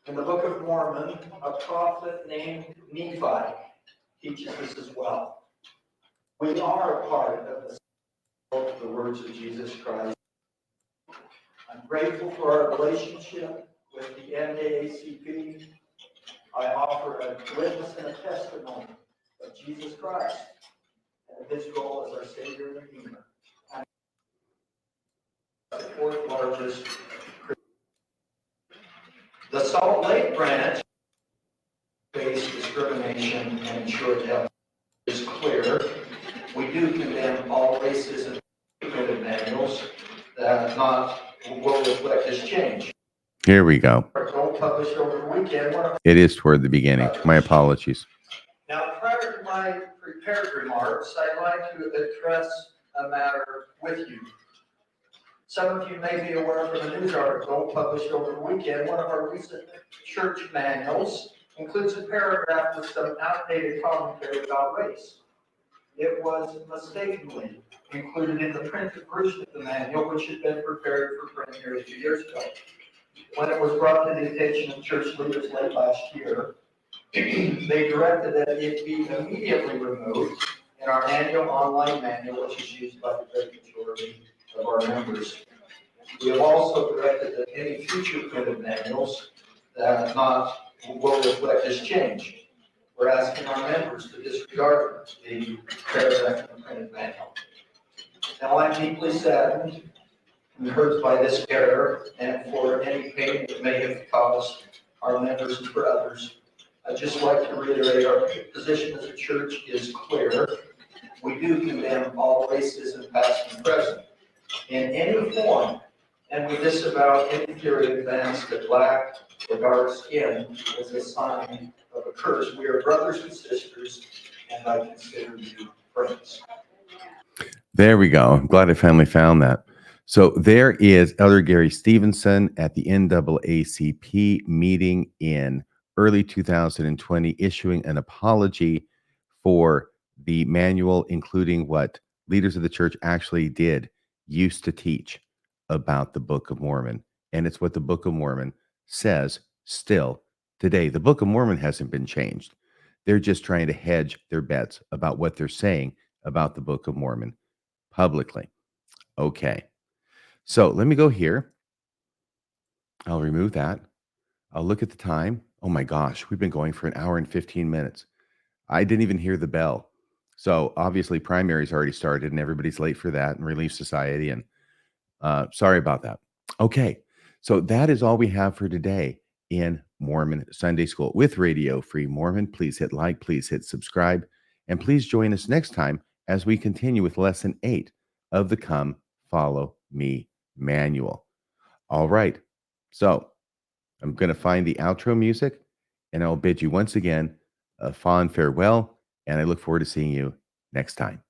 In the Book of Mormon, a prophet named Nephi teaches this as well. We are a part of the words of Jesus Christ. I'm grateful for our relationship with the NAACP. I offer a witness and a testimony of Jesus Christ and his role as our Savior and Redeemer. I'm the fourth largest. The Salt Lake branch face discrimination and ensured health is clear. We do condemn all racism printed manuals that will reflect this change. Here we go. Published over the weekend. It is toward the beginning. My apologies. Now, prior to my prepared remarks, I'd like to address a matter with you. Some of you may be aware from a news article published over the weekend, one of our recent church manuals includes a paragraph with some outdated commentary about race. It was mistakenly included in the printed version of the manual, which had been prepared for print nearly 2 years ago. When it was brought to the attention of church leaders late last year, they directed that it be immediately removed in our annual online manual, which is used by the great majority of our members. We have also directed that any future printed manuals that will reflect this change. We're asking our members to disregard the paragraph in the printed manual. Now, I'm deeply saddened and hurt by this error and for any pain that may have caused our members and for others. I'd just like to reiterate our position as a church is clear. We do condemn all racism, past and present, in any form, and we disavow any theory advanced that black or dark skin is a sign of a curse. We are brothers and sisters, and I consider you friends. There we go. I'm glad I finally found that. So there is Elder Gary Stevenson at the NAACP meeting in early 2020, issuing an apology for the manual, including what leaders of the church actually used to teach about the Book of Mormon. And it's what the Book of Mormon says still today. The Book of Mormon hasn't been changed. They're just trying to hedge their bets about what they're saying about the Book of Mormon publicly. Okay. So let me go here. I'll remove that. I'll look at the time. Oh my gosh, we've been going for an hour and 15 minutes. I didn't even hear the bell. So obviously primary's already started and everybody's late for that and Relief Society. And sorry about that. Okay. So that is all we have for today in Mormon Sunday School with Radio Free Mormon. Please hit like, please hit subscribe, and please join us next time as we continue with lesson 8 of the Come Follow Me manual. All right. So I'm going to find the outro music and I'll bid you once again a fond farewell. And I look forward to seeing you next time.